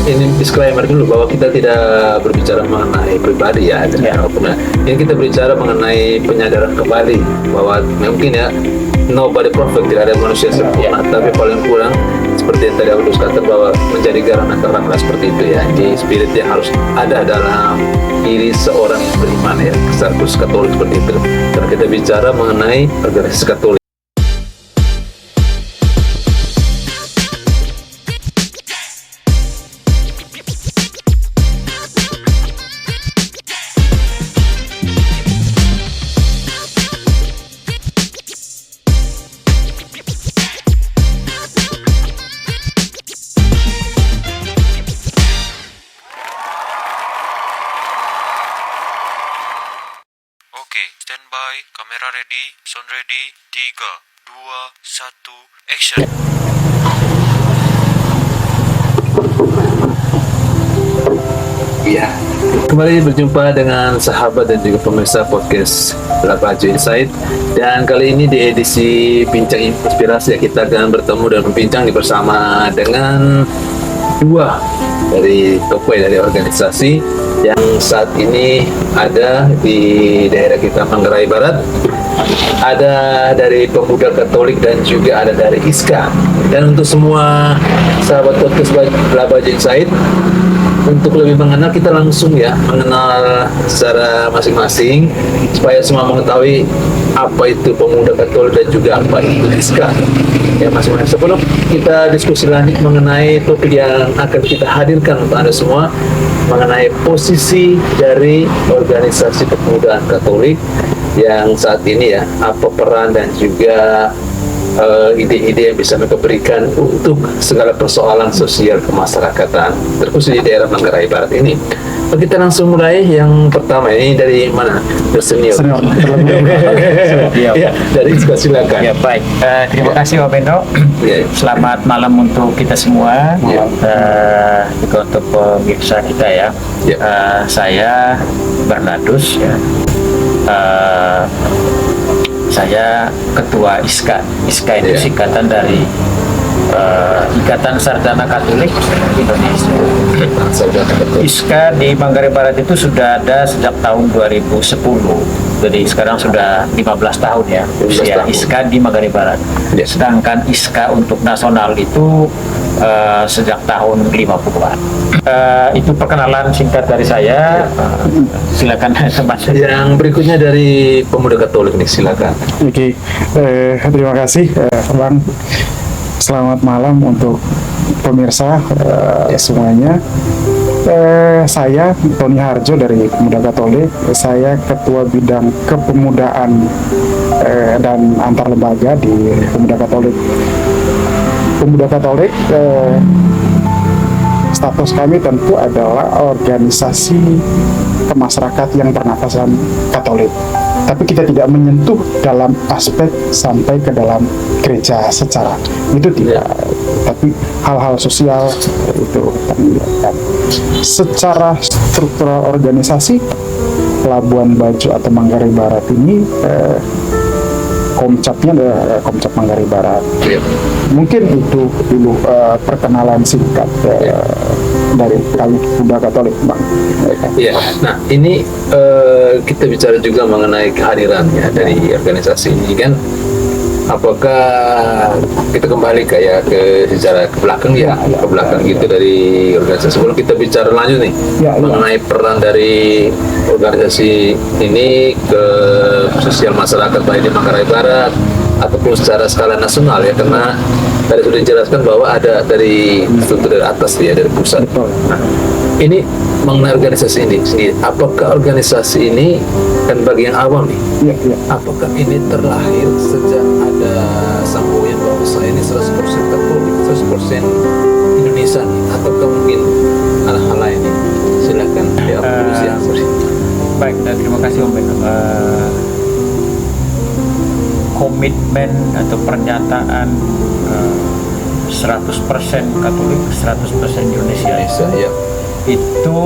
ini disclaimer dulu bahwa kita tidak berbicara mengenai pribadi ya, yang kita berbicara mengenai penyadaran kembali bahwa mungkin ya nobody perfect, tidak ada manusia sempurna, tapi paling kurang seperti yang tadi aku katakan bahwa menjadi garang terang seperti itu ya. Jadi spirit yang harus ada dalam diri seorang yang beriman ya, status Katolik seperti itu. Karena kita bicara mengenai organisasi Katolik. Oke, standby, kamera ready, sound ready, 3, 2, 1, action. Iya, kembali berjumpa dengan sahabat dan juga pemirsa podcast Labajo Insight. Dan kali ini di edisi Bincang Inspirasi ya, kita akan bertemu dan berbincang bersama dengan dua dari tokoh dari organisasi yang saat ini ada di daerah kita Manggarai Barat. Ada dari Pemuda Katolik dan juga ada dari ISKA. Dan untuk semua sahabat podcast Labajo Insight, untuk lebih mengenal, kita langsung ya mengenal secara masing-masing supaya semua mengetahui apa itu Pemuda Katolik dan juga apa itu ISKA ya masing-masing. Sebelum kita diskusi lanjut mengenai topik yang akan kita hadirkan untuk Anda semua mengenai posisi dari organisasi kepemudaan Katolik yang saat ini ya, apa peran dan juga ide-ide yang bisa mereka berikan untuk segala persoalan sosial kemasyarakatan terkhusus di daerah Manggarai Barat ini. Kita langsung mulai yang pertama ini dari mana? Senior. Ya, dari ISKA, silakan. Ya baik, terima kasih Pak Bendo. Selamat malam untuk kita semua, juga untuk pemirsa kita ya. Saya Bernardus ya. Saya ketua ISKA. ISKA itu singkatan dari Ikatan Sarjana Katolik Indonesia. ISKA di Manggarai Barat itu sudah ada sejak tahun 2010. Jadi sekarang sudah 15 tahun ya usia ISKA di Manggarai Barat. Sedangkan ISKA untuk nasional itu sejak tahun 50-an. Itu perkenalan singkat dari saya. Silakan teman. Yang berikutnya dari Pemuda Katolik nih, silakan. Oke, terima kasih Bang. Selamat malam untuk pemirsa semuanya. Saya Tony Harjo dari Pemuda Katolik. Saya Ketua Bidang Kepemudaan dan Antar Lembaga di Pemuda Katolik. Pemuda Katolik, status kami tentu adalah organisasi kemasyarakatan yang bernafasan Katolik. Tapi kita tidak menyentuh dalam aspek sampai ke dalam gereja secara itu tidak. Tapi hal-hal sosial itu kami lakukan. Secara struktural organisasi, Labuan Bajo atau Manggarai Barat ini Komcapnya adalah Komcap Manggarai Barat. Mungkin itu dulu perkenalan singkat dari kami Pemuda Katolik, Bang. Iya. Nah, ini kita bicara juga mengenai kehadiran ya dari organisasi ini kan. Apakah kita kembali kayak ke sejarah ke belakang ya, ke belakang gitu dari organisasi. Sebelum kita bicara lanjut nih mengenai peran dari organisasi ini ke sosial masyarakat baik di Manggarai Barat ataupun secara skala nasional ya, karena tadi sudah dijelaskan bahwa ada dari struktur dari atas ya, dari pusat. Nah, ini mengenai organisasi ini sendiri, apakah organisasi ini kan bagi yang awam nih, apakah ini terlahir sejak ada sambutan bahwa saya ini 100% Katolik, 100% Indonesia nih, ataukah mungkin hal-hal lain nih? Silakan ya, Baik, terima kasih Om Ben. Komitmen atau pernyataan 100% Katolik, 100% Indonesia ya. Itu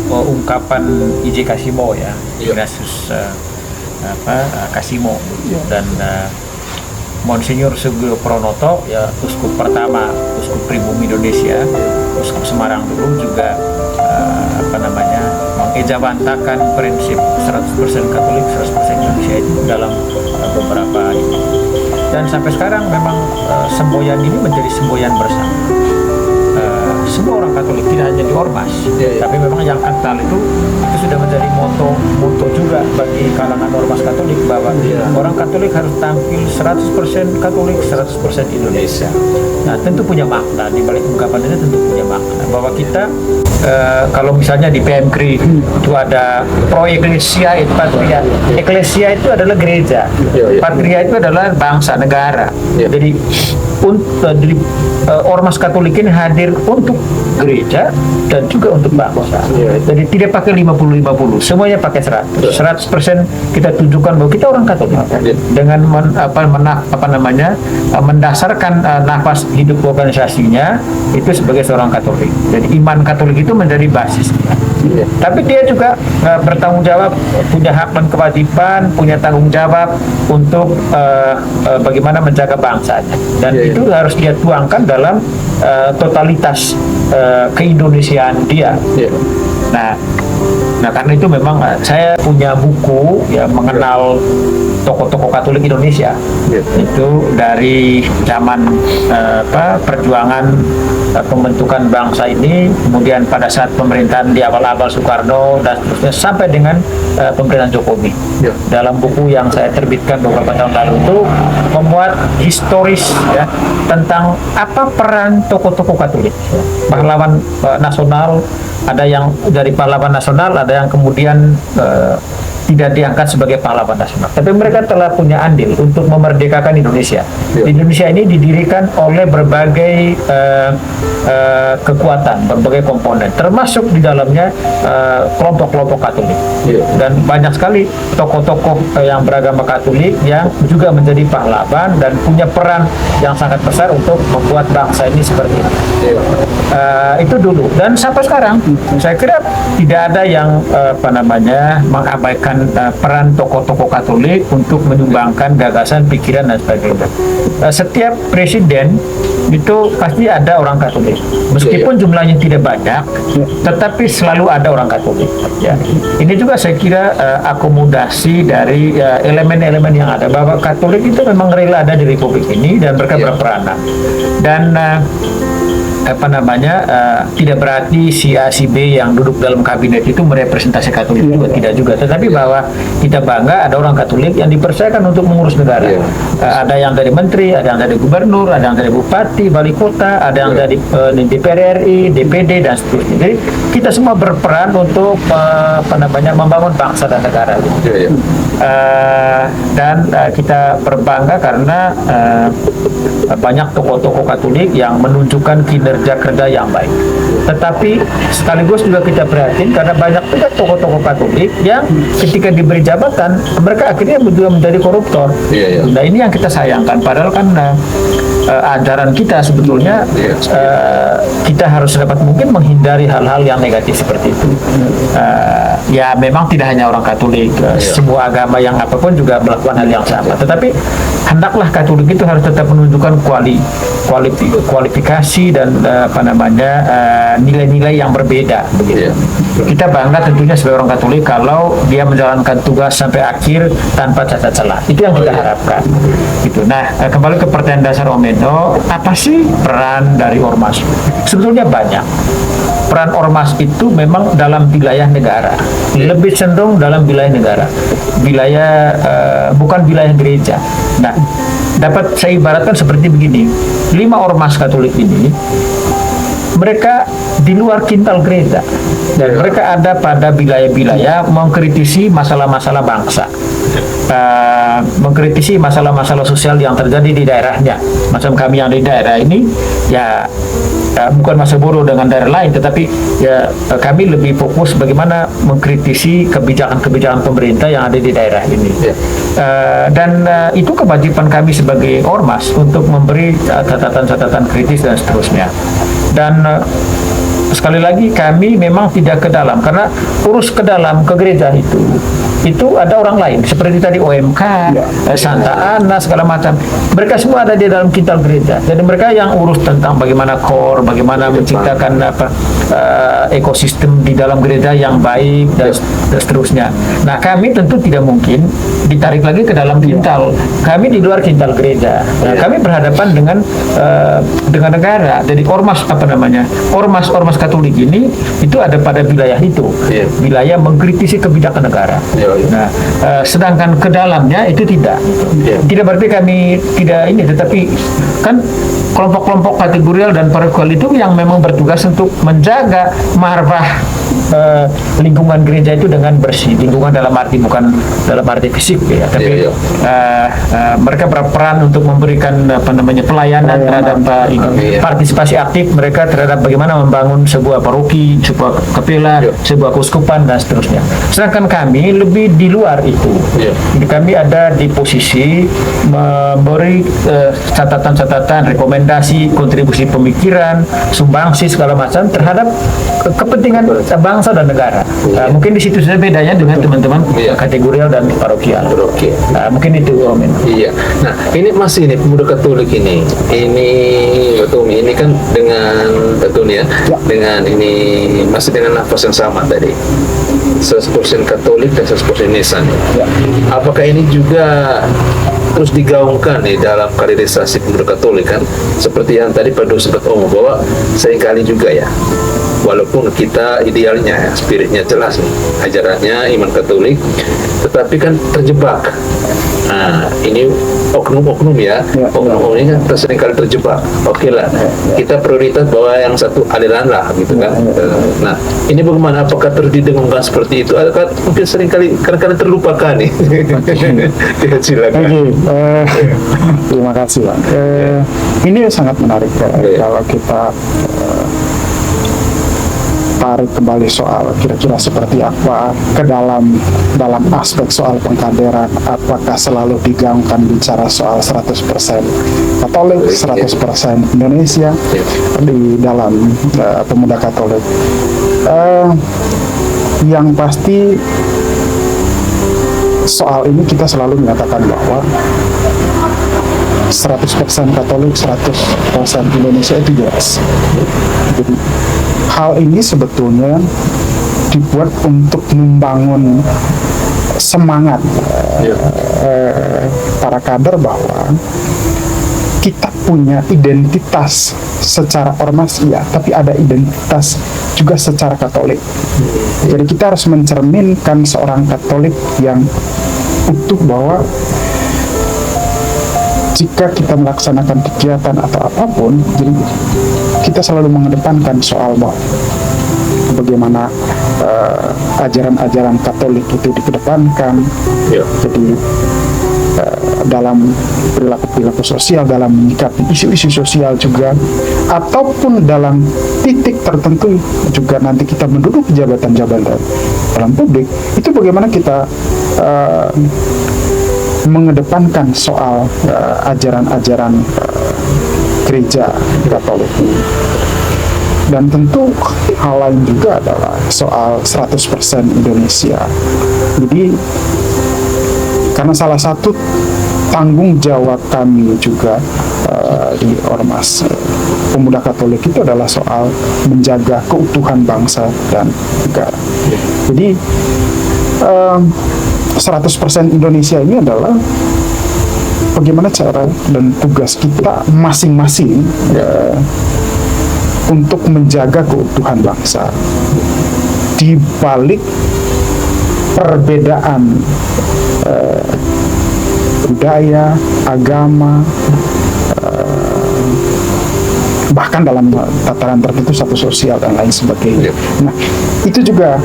ungkapan I.J. Kasimo ya, Ignatius Kasimo, dan Monsinyur Sugio Pranoto, ya uskup pertama, uskup pribumi Indonesia, uskup Semarang dulu juga mengejawantakan prinsip 100% Katolik, 100% Indonesia itu dalam beberapa ini. Dan sampai sekarang memang semboyan ini menjadi semboyan bersama. Semua orang Katolik, tidak hanya di ormas, tapi memang yang kental itu sudah menjadi moto juga bagi kalangan ormas Katolik, bahwa orang Katolik harus tampil 100% Katolik, 100% Indonesia. Nah, tentu punya makna, di balik ungkapan ini tentu punya makna bahwa kita kalau misalnya di PMKRI itu ada pro ecclesia et patria. Ecclesia itu adalah gereja, patria itu adalah bangsa, negara. Jadi ormas Katolik ini hadir untuk gereja dan juga untuk bangsa. Jadi tidak pakai 50-50, semuanya pakai 100%. 100% kita tunjukkan bahwa kita orang Katolik dengan mendasarkan nafas hidup organisasinya itu sebagai seorang Katolik. Jadi iman Katolik itu menjadi basisnya. Tapi dia juga bertanggung jawab, punya hak dan kewajiban, punya tanggung jawab untuk bagaimana menjaga bangsanya. Dan itu harus dia tuangkan dalam totalitas keindonesiaan dia. Nah, karena itu memang saya punya buku mengenal tokoh-tokoh Katolik Indonesia. Itu dari zaman perjuangan pembentukan bangsa ini, kemudian pada saat pemerintahan di awal-awal Soekarno dan seterusnya sampai dengan pemerintahan Jokowi. Dalam buku yang saya terbitkan beberapa tahun lalu itu memuat historis tentang apa peran tokoh-tokoh Katolik, pahlawan nasional. Ada yang dari pahlawan nasional, ada yang kemudian tidak diangkat sebagai pahlawan nasional. Tapi mereka telah punya andil untuk memerdekakan Indonesia. Indonesia ini didirikan oleh berbagai kekuatan, berbagai komponen, termasuk di dalamnya kelompok-kelompok Katolik. Dan banyak sekali tokoh-tokoh yang beragama Katolik yang juga menjadi pahlawan dan punya peran yang sangat besar untuk membuat bangsa ini seperti ini. Itu dulu. Dan sampai sekarang saya kira tidak ada yang mengabaikan peran tokoh-tokoh Katolik untuk menyumbangkan gagasan, pikiran dan sebagainya. Setiap presiden itu pasti ada orang Katolik, meskipun jumlahnya tidak banyak, tetapi selalu ada orang Katolik. Ini juga saya kira akomodasi dari elemen-elemen yang ada, bahwa Katolik itu memang rela ada di Republik ini dan mereka berperanan. Dan tidak berarti si A, si B yang duduk dalam kabinet itu merepresentasi Katolik juga, tidak juga. Tetapi bahwa kita bangga ada orang Katolik yang dipercayakan untuk mengurus negara. Ada yang dari menteri, ada yang dari gubernur, ada yang dari bupati, wali kota, ada yang dari DPR RI, DPD dan seterusnya. Jadi kita semua berperan untuk membangun bangsa dan negara. Dan kita berbangga karena banyak tokoh-tokoh Katolik yang menunjukkan kinerja kerja yang baik. Tetapi sekaligus juga kita prihatin karena banyak juga tokoh-tokoh Katolik yang ketika diberi jabatan mereka akhirnya juga menjadi koruptor. Nah, ini yang kita sayangkan. Padahal kan ajaran kita sebetulnya kita harus dapat mungkin menghindari hal-hal yang negatif seperti itu. Ya memang tidak hanya orang Katolik, semua agama yang apapun juga melakukan hal yang sama. Tetapi hendaklah Katolik itu harus tetap menunjukkan kualifikasi dan nilai-nilai yang berbeda. Begitu. Kita bangga tentunya sebagai orang Katolik kalau dia menjalankan tugas sampai akhir tanpa cacat celah. Itu yang kita harapkan. Gitu. Nah, kembali ke pertanyaan dasar Om Endo, apa sih peran dari ormas? Sebetulnya banyak. Peran ormas itu memang dalam wilayah negara, lebih cenderung dalam wilayah negara, bukan wilayah gereja. Nah, dapat saya ibaratkan seperti begini: 5 ormas Katolik ini mereka di luar kintal gereja dan mereka ada pada wilayah-wilayah mengkritisi masalah-masalah bangsa, mengkritisi masalah-masalah sosial yang terjadi di daerahnya. Macam kami yang di daerah ini bukan masa bodoh dengan daerah lain, tetapi kami lebih fokus bagaimana mengkritisi kebijakan-kebijakan pemerintah yang ada di daerah ini. Dan itu kewajiban kami sebagai ormas untuk memberi catatan-catatan kritis dan seterusnya. Dan sekali lagi kami memang tidak ke dalam, karena urus ke dalam ke gereja itu ada orang lain seperti tadi OMK, Santa Ana segala macam. Mereka semua ada di dalam kintal gereja. Jadi mereka yang urus tentang bagaimana core, bagaimana menciptakan ekosistem di dalam gereja yang baik dan seterusnya. Nah, kami tentu tidak mungkin ditarik lagi ke dalam kintal. Kami di luar kintal gereja. Nah, kami berhadapan dengan negara. Jadi ormas Katolik ini itu ada pada wilayah itu, wilayah mengkritisi kebijakan negara. Nah, sedangkan ke dalamnya itu tidak. Tidak berarti kami tidak ini, tetapi kan kelompok-kelompok kategorial dan parokial itu yang memang bertugas untuk menjaga marwah lingkungan gereja itu dengan bersih. Lingkungan dalam arti bukan dalam arti fisik ya, tapi mereka berperan untuk memberikan pelayanan terhadap partisipasi aktif mereka terhadap bagaimana membangun sebuah paroki, sebuah kapela, sebuah keuskupan dan seterusnya. Sedangkan kami lebih di luar itu. Jadi kami ada di posisi memberi catatan-catatan, rekomendasi, kontribusi pemikiran, sumbangsi segala macam terhadap kepentingan bangsa dan negara. Mungkin di situ saja bedanya dengan teman-teman kategorial dan parokial. Mungkin itu, Om. Iya. Nah, ini masih pemuda Katolik ini betul ini kan dengan betul ya, dengan ini masih dengan nafas yang sama tadi. 100% Katolik dan 100% Nisan. Apakah ini juga terus digaungkan dalam kaderisasi pemuda Katolik kan? Seperti yang tadi Pak Duk sempat omong bahwa seringkali juga ya, walaupun kita idealnya spiritnya jelas nih, ajarannya iman Katolik, tetapi kan terjebak. Nah, ini oknum-oknum ya, oknum ini kan seringkali terjebak. Oke lah, kita prioritas bahwa yang satu aliran lah gitu kan. Nah, ini bagaimana? Apakah terus didengungkan seperti itu? Atau mungkin seringkali kadang-kadang terlupakan nih? Silakan. Terima kasih, Pak. Ini sangat menarik kalau kita tarik kembali soal kira-kira seperti apa ke dalam aspek soal pengkaderan, apakah selalu digaungkan bicara soal 100% Katolik, 100% Indonesia di dalam pemuda Katolik. Yang pasti soal ini kita selalu menyatakan bahwa 100% Katolik, 100% Indonesia itu jelas. Jadi hal ini sebetulnya dibuat untuk membangun semangat para kader bahwa kita punya identitas secara ormas ya, tapi ada identitas juga secara Katolik. Jadi kita harus mencerminkan seorang Katolik yang utuh bahwa jika kita melaksanakan kegiatan atau apapun, jadi kita selalu mengedepankan soal bahwa bagaimana ajaran-ajaran Katolik itu dikedepankan. Jadi dalam perilaku sosial, dalam menyikapi isu-isu sosial juga, ataupun dalam titik tertentu juga nanti kita menduduki jabatan-jabatan dalam publik, itu bagaimana kita mengedepankan soal ajaran-ajaran gereja Katolik. Dan tentu hal lain juga adalah soal 100% Indonesia. Jadi karena salah satu tanggung jawab kami juga di Ormas Pemuda Katolik itu adalah soal menjaga keutuhan bangsa dan negara. Jadi 100% Indonesia ini adalah bagaimana cara dan tugas kita masing-masing untuk menjaga keutuhan bangsa di balik perbedaan budaya, agama, bahkan dalam tataran tertentu satu sosial dan lain sebagainya. Nah, itu juga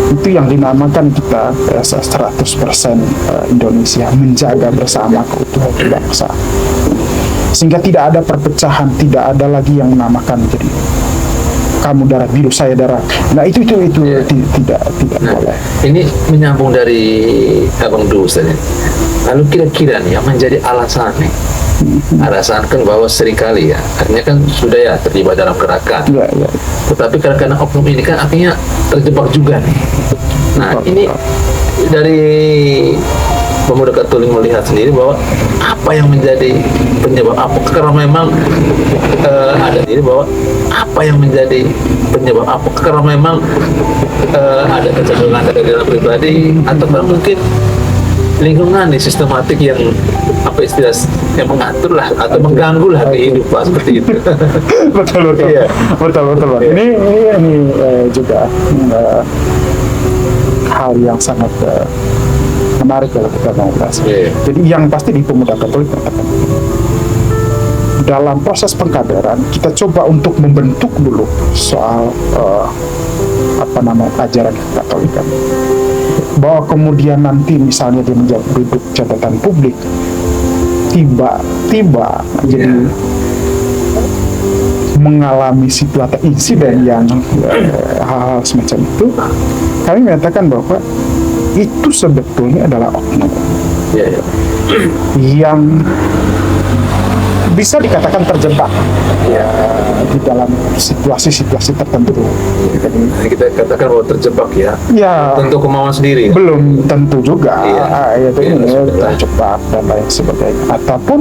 itu yang dinamakan kita 100% Indonesia, menjaga bersama keutuhan bangsa, sehingga tidak ada perpecahan, tidak ada lagi yang menamakan jadi kamu darah biru, saya darah. Nah itu tidak boleh. Ini menyambung dari Abang Du tadi. Lalu kira-kira nih yang menjadi alasan nih, alasan kan bahwa seringkali ya, artinya kan sudah ya terlibat dalam gerakan. Tetapi kadang-kadang oknum ini kan akhirnya terjebak juga nih. Nah ini dari pemuda Katolik melihat sendiri bahwa apa yang menjadi penyebab apa, karena memang ada sendiri bahwa apa yang menjadi penyebab apa, karena memang ada kecenderungan dari dalam pribadi atau mungkin lingkungan nih sistematik yang apa istilah yang mengatur lah atau mengganggu lah kehidupan seperti itu. betul. Iya. betul. Iya. Ini juga hal yang sangat menarik kalau kita mau bahas. Iya. Jadi yang pasti di pemuda Katolik katakan, dalam proses pengkaderan kita coba untuk membentuk dulu soal ajaran Katolikan, bahwa kemudian nanti misalnya dia menjadi duduk jabatan publik, tiba-tiba jadi mengalami situasi insiden yang hal-hal semacam itu, kami menyatakan bahwa itu sebetulnya adalah oknum yang bisa dikatakan terjebak di dalam situasi-situasi tertentu. Kita katakan bahwa terjebak ya. Ya, Tentu kemauan sendiri. belum tentu juga. Itu Iya, ini sudah. terjebak dan lain sebagainya. Ataupun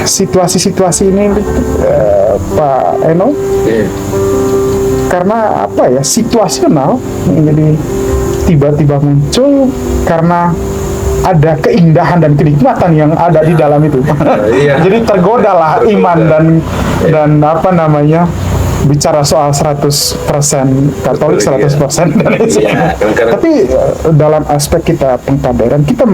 situasi-situasi ini, Pak Eno, Iya. karena situasional, jadi tiba-tiba muncul karena ada keindahan dan kenikmatan yang ada di dalam itu. Iya. Jadi tergodalah iman dan bicara soal 100% Katolik, 100% dan lain sebagainya. kadang-kadang- Tapi dalam aspek kita pengkaderan, kita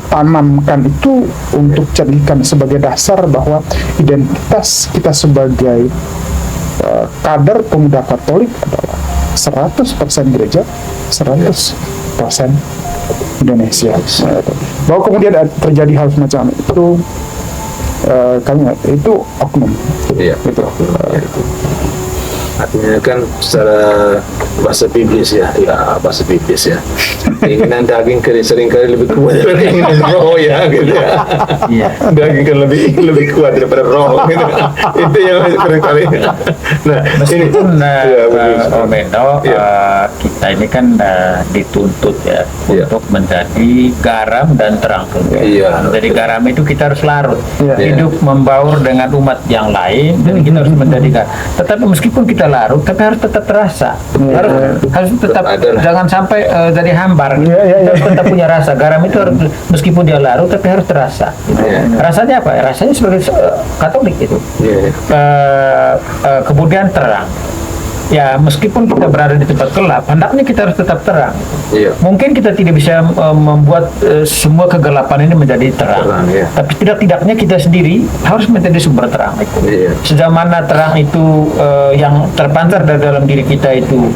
tanamkan itu untuk jadikan sebagai dasar bahwa identitas kita sebagai kader pemuda Katolik adalah 100% gereja, 100% Indonesia. Bahwa kemudian terjadi hal semacam itu, kami itu oknum. Iya. Gitu. Artinya kan secara bahasa biblis ya bahasa biblis ya. Keinginan daging seringkali lebih kuat daripada keinginan roh ya gitu ya. Iya. Daging kan lebih kuat daripada roh gitu. Itu yang seringkali. Nah, Meskipun ya, betul. Om Eno, kita ini kan dituntut ya Iya. untuk menjadi garam dan terang dunia. Iya. Menjadi garam itu kita harus larut, Iya. hidup membaur dengan umat yang lain. Jadi kita harus menjadi garam. Tetapi meskipun kita larut, tapi harus tetap terasa. Harus tetap, Ada lah. jangan sampai jadi hambar. Iya. Kita harus tetap punya rasa. Garam itu harus, meskipun dia larut, tapi harus terasa. Iya. Rasanya apa? Rasanya sebagai Katolik itu. Iya. Kemudian terang. Ya, meskipun kita berada di tempat gelap, hendaknya kita harus tetap terang. Iya. Mungkin kita tidak bisa membuat semua kegelapan ini menjadi terang, Terang, iya. tapi tidak-tidaknya kita sendiri harus menjadi sumber terang itu. Iya. Sejauh mana terang itu yang terpancar dari dalam diri kita itu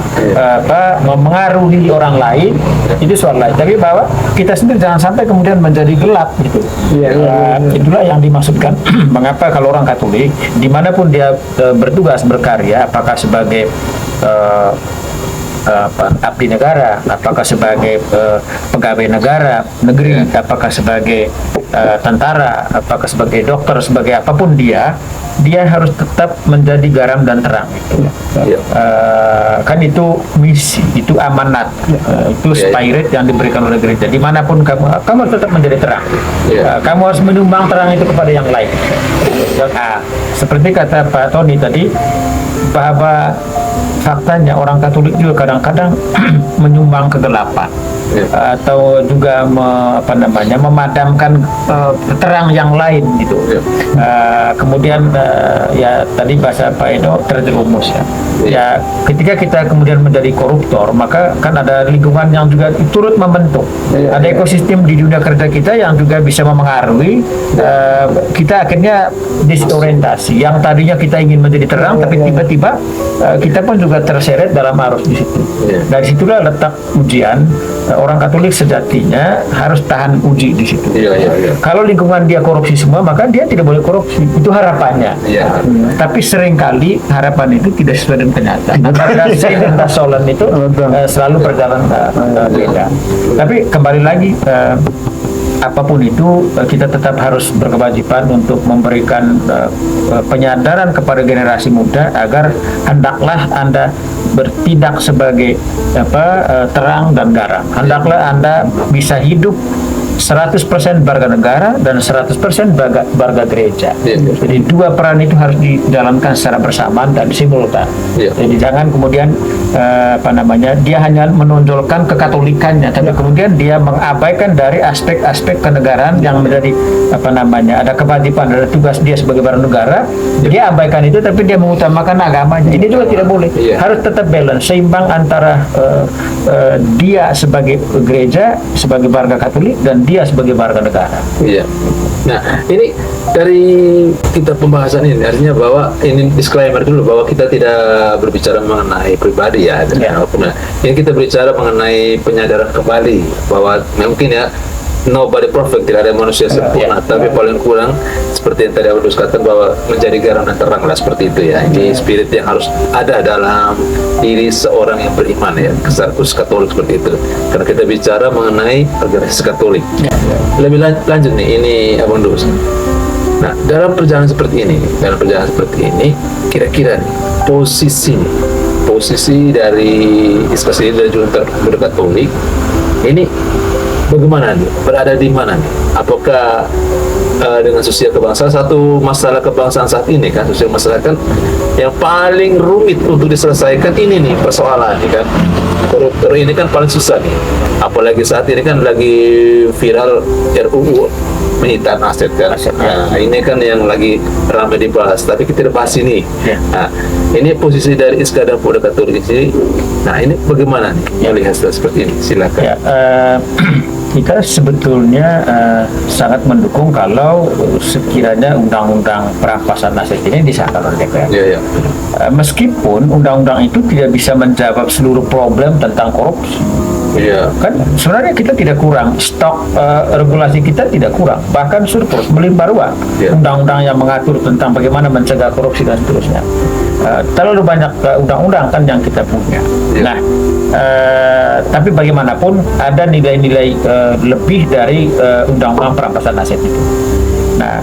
memengaruhi orang lain, itu soal lain. Tapi bahwa kita sendiri jangan sampai kemudian menjadi gelap gitu. Itulah yang dimaksudkan. Mengapa kalau orang Katolik dimanapun dia bertugas berkarya, apakah sebagai abdi negara, apakah sebagai pegawai negeri, apakah sebagai tentara, apakah sebagai dokter, sebagai apapun dia harus tetap menjadi garam dan terang itu. Iya. Kan itu misi, itu amanat, itu spirit yang diberikan oleh gereja. Dimanapun kamu harus tetap menjadi terang. Iya. Kamu harus menyumbang terang itu kepada yang lain. Seperti kata Pak Tony tadi, bahwa faktanya orang Katolik juga kadang-kadang menyumbang kegelapan. Atau juga memadamkan terang yang lain gitu. Kemudian ya tadi bahasa Pak Eno terjerumus ya. Ya ketika kita kemudian menjadi koruptor, maka kan ada lingkungan yang juga turut membentuk. Ada ekosistem di dunia kerja kita yang juga bisa memengaruhi kita akhirnya disorientasi. Yang tadinya kita ingin menjadi terang, tapi tiba-tiba kita pun juga terseret dalam arus di situ. Dari situlah letak ujian. Orang Katolik sejatinya harus tahan uji di situ. Kalau lingkungan dia korupsi semua, maka dia tidak boleh korupsi. Itu harapannya. Tapi seringkali harapan itu tidak sesuai dengan kenyataan. Antara Saint dan Solen itu selalu berjalan beda. Tapi kembali lagi, apapun itu kita tetap harus berkewajiban untuk memberikan penyadaran kepada generasi muda agar hendaklah Anda bertindak sebagai terang dan garam. Hendaklah Anda bisa hidup 100% warga negara dan 100% warga gereja. Jadi dua peran itu harus dijalankan secara bersamaan dan simultan. Jadi jangan kemudian dia hanya menonjolkan kekatolikannya, tapi kemudian dia mengabaikan dari aspek-aspek kenegaraan yang menjadi ada kewajiban, ada tugas dia sebagai warga negara. Dia abaikan itu, tapi dia mengutamakan agamanya. Ini juga tidak boleh. Harus tetap balance, seimbang antara dia sebagai gereja, sebagai warga Katolik, dan dia sebagai warga negara. Iya. Nah, ini dari kita pembahasan ini artinya bahwa ini disclaimer dulu bahwa kita tidak berbicara mengenai pribadi ya. Nah, ini kita berbicara mengenai penyadaran kembali bahwa mungkin ya nobody perfect, tidak ada manusia sempurna, tapi paling kurang seperti yang tadi Abang katakan bahwa menjadi garam dan terang lah, seperti itu ya. Ini spirit yang harus ada dalam diri seorang yang beriman ya, kesatuan Katolik seperti itu. Karena kita bicara mengenai organisasi Katolik. Lebih lanjut nih, ini Abang Dus. Nah, dalam perjalanan seperti ini, kira-kira nih, posisi dari diskusi dari Junta Muda Katolik ini bagaimana nih? Berada di mana nih? Apakah dengan sosial kebangsaan, satu masalah kebangsaan saat ini kan, sosial masalah kan yang paling rumit untuk diselesaikan ini nih persoalan nih kan. Koruptor ini kan paling susah nih. Apalagi saat ini kan lagi viral RUU penyitaan aset kan. Nah, ini kan yang lagi ramai dibahas, tapi kita bahas ini. Nah, ini posisi dari ISKA dan Pemuda Katolik ini. Nah, ini bagaimana nih melihat seperti ini? Silakan. Ya, kita sebetulnya sangat mendukung kalau sekiranya undang-undang perampasan aset ini disahkan oleh DPR. Meskipun undang-undang itu tidak bisa menjawab seluruh problem tentang korupsi. Kan sebenarnya kita tidak kurang, stok regulasi kita tidak kurang, bahkan surplus, melimpah ruah. Undang-undang yang mengatur tentang bagaimana mencegah korupsi dan seterusnya. Terlalu banyak undang-undang kan yang kita punya. Nah, tapi bagaimanapun ada nilai-nilai lebih dari undang-undang perampasan aset itu. Nah,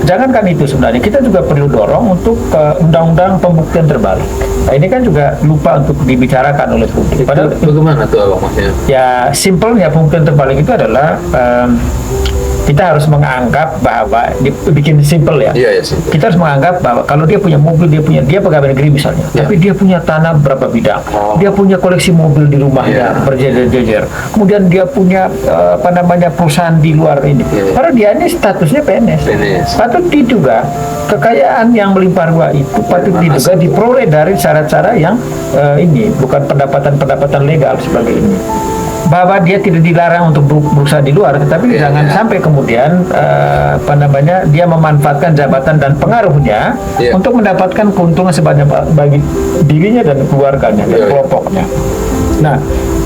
jangankan itu, sebenarnya kita juga perlu dorong untuk undang-undang pembuktian terbalik. Nah, ini kan juga lupa untuk dibicarakan oleh publik. Padahal bagaimana tuh Abang maksudnya? Ya, simpelnya pembuktian terbalik itu adalah kita harus menganggap bahwa bikin simple ya. Simple. Kita harus menganggap bahwa kalau dia punya mobil, dia pegawai negeri misalnya, tapi dia punya tanah berapa bidang, dia punya koleksi mobil di rumahnya berjejer-jejer, kemudian dia punya perusahaan di luar ini. Karena dia ini statusnya PNS. Patut diduga kekayaan yang melimpah ruah itu patut diduga diperoleh dari cara-cara yang ini bukan pendapatan legal sebagai ini. Bahwa dia tidak dilarang untuk berusaha di luar, tetapi jangan sampai kemudian dia memanfaatkan jabatan dan pengaruhnya untuk mendapatkan keuntungan sebanyak bagi dirinya dan keluarganya dan kelompoknya. Nah,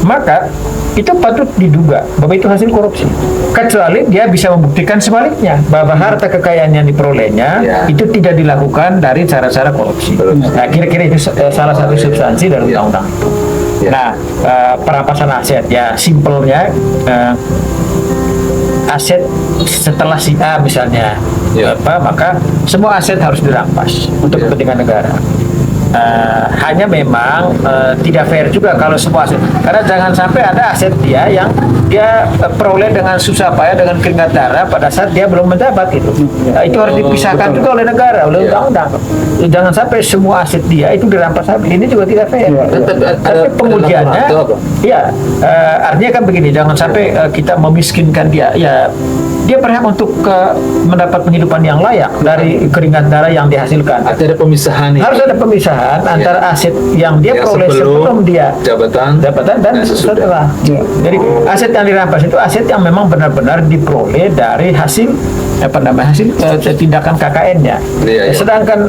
maka itu patut diduga bahwa itu hasil korupsi, kecuali dia bisa membuktikan sebaliknya bahwa harta kekayaan yang diperolehnya itu tidak dilakukan dari cara-cara korupsi. Nah, kira-kira itu salah satu substansi dari undang-undang itu. Nah, perampasan aset ya simpelnya aset setelah si A misalnya maka semua aset harus dirampas untuk kepentingan negara. Hanya memang tidak fair juga kalau semua aset, karena jangan sampai ada aset dia yang dia peroleh dengan susah payah dengan keringat darah pada saat dia belum menjabat gitu. Itu harus dipisahkan juga oleh negara, oleh undang-undang. Jangan sampai semua aset dia itu dirampas habis. Ini juga tidak fair. Tapi pengujiannya, artinya kan begini, jangan sampai kita memiskinkan dia. Ya, dia berhak untuk mendapat penghidupan yang layak dari keringat darah yang dihasilkan. Ada pemisahan. Harus ada pemisahan antara aset yang dia peroleh sebelum dia jabatan dan setelah. Jadi aset yang dirampas itu aset yang memang benar-benar diperoleh dari hasil hasil tindakan KKN-nya. Iya. Sedangkan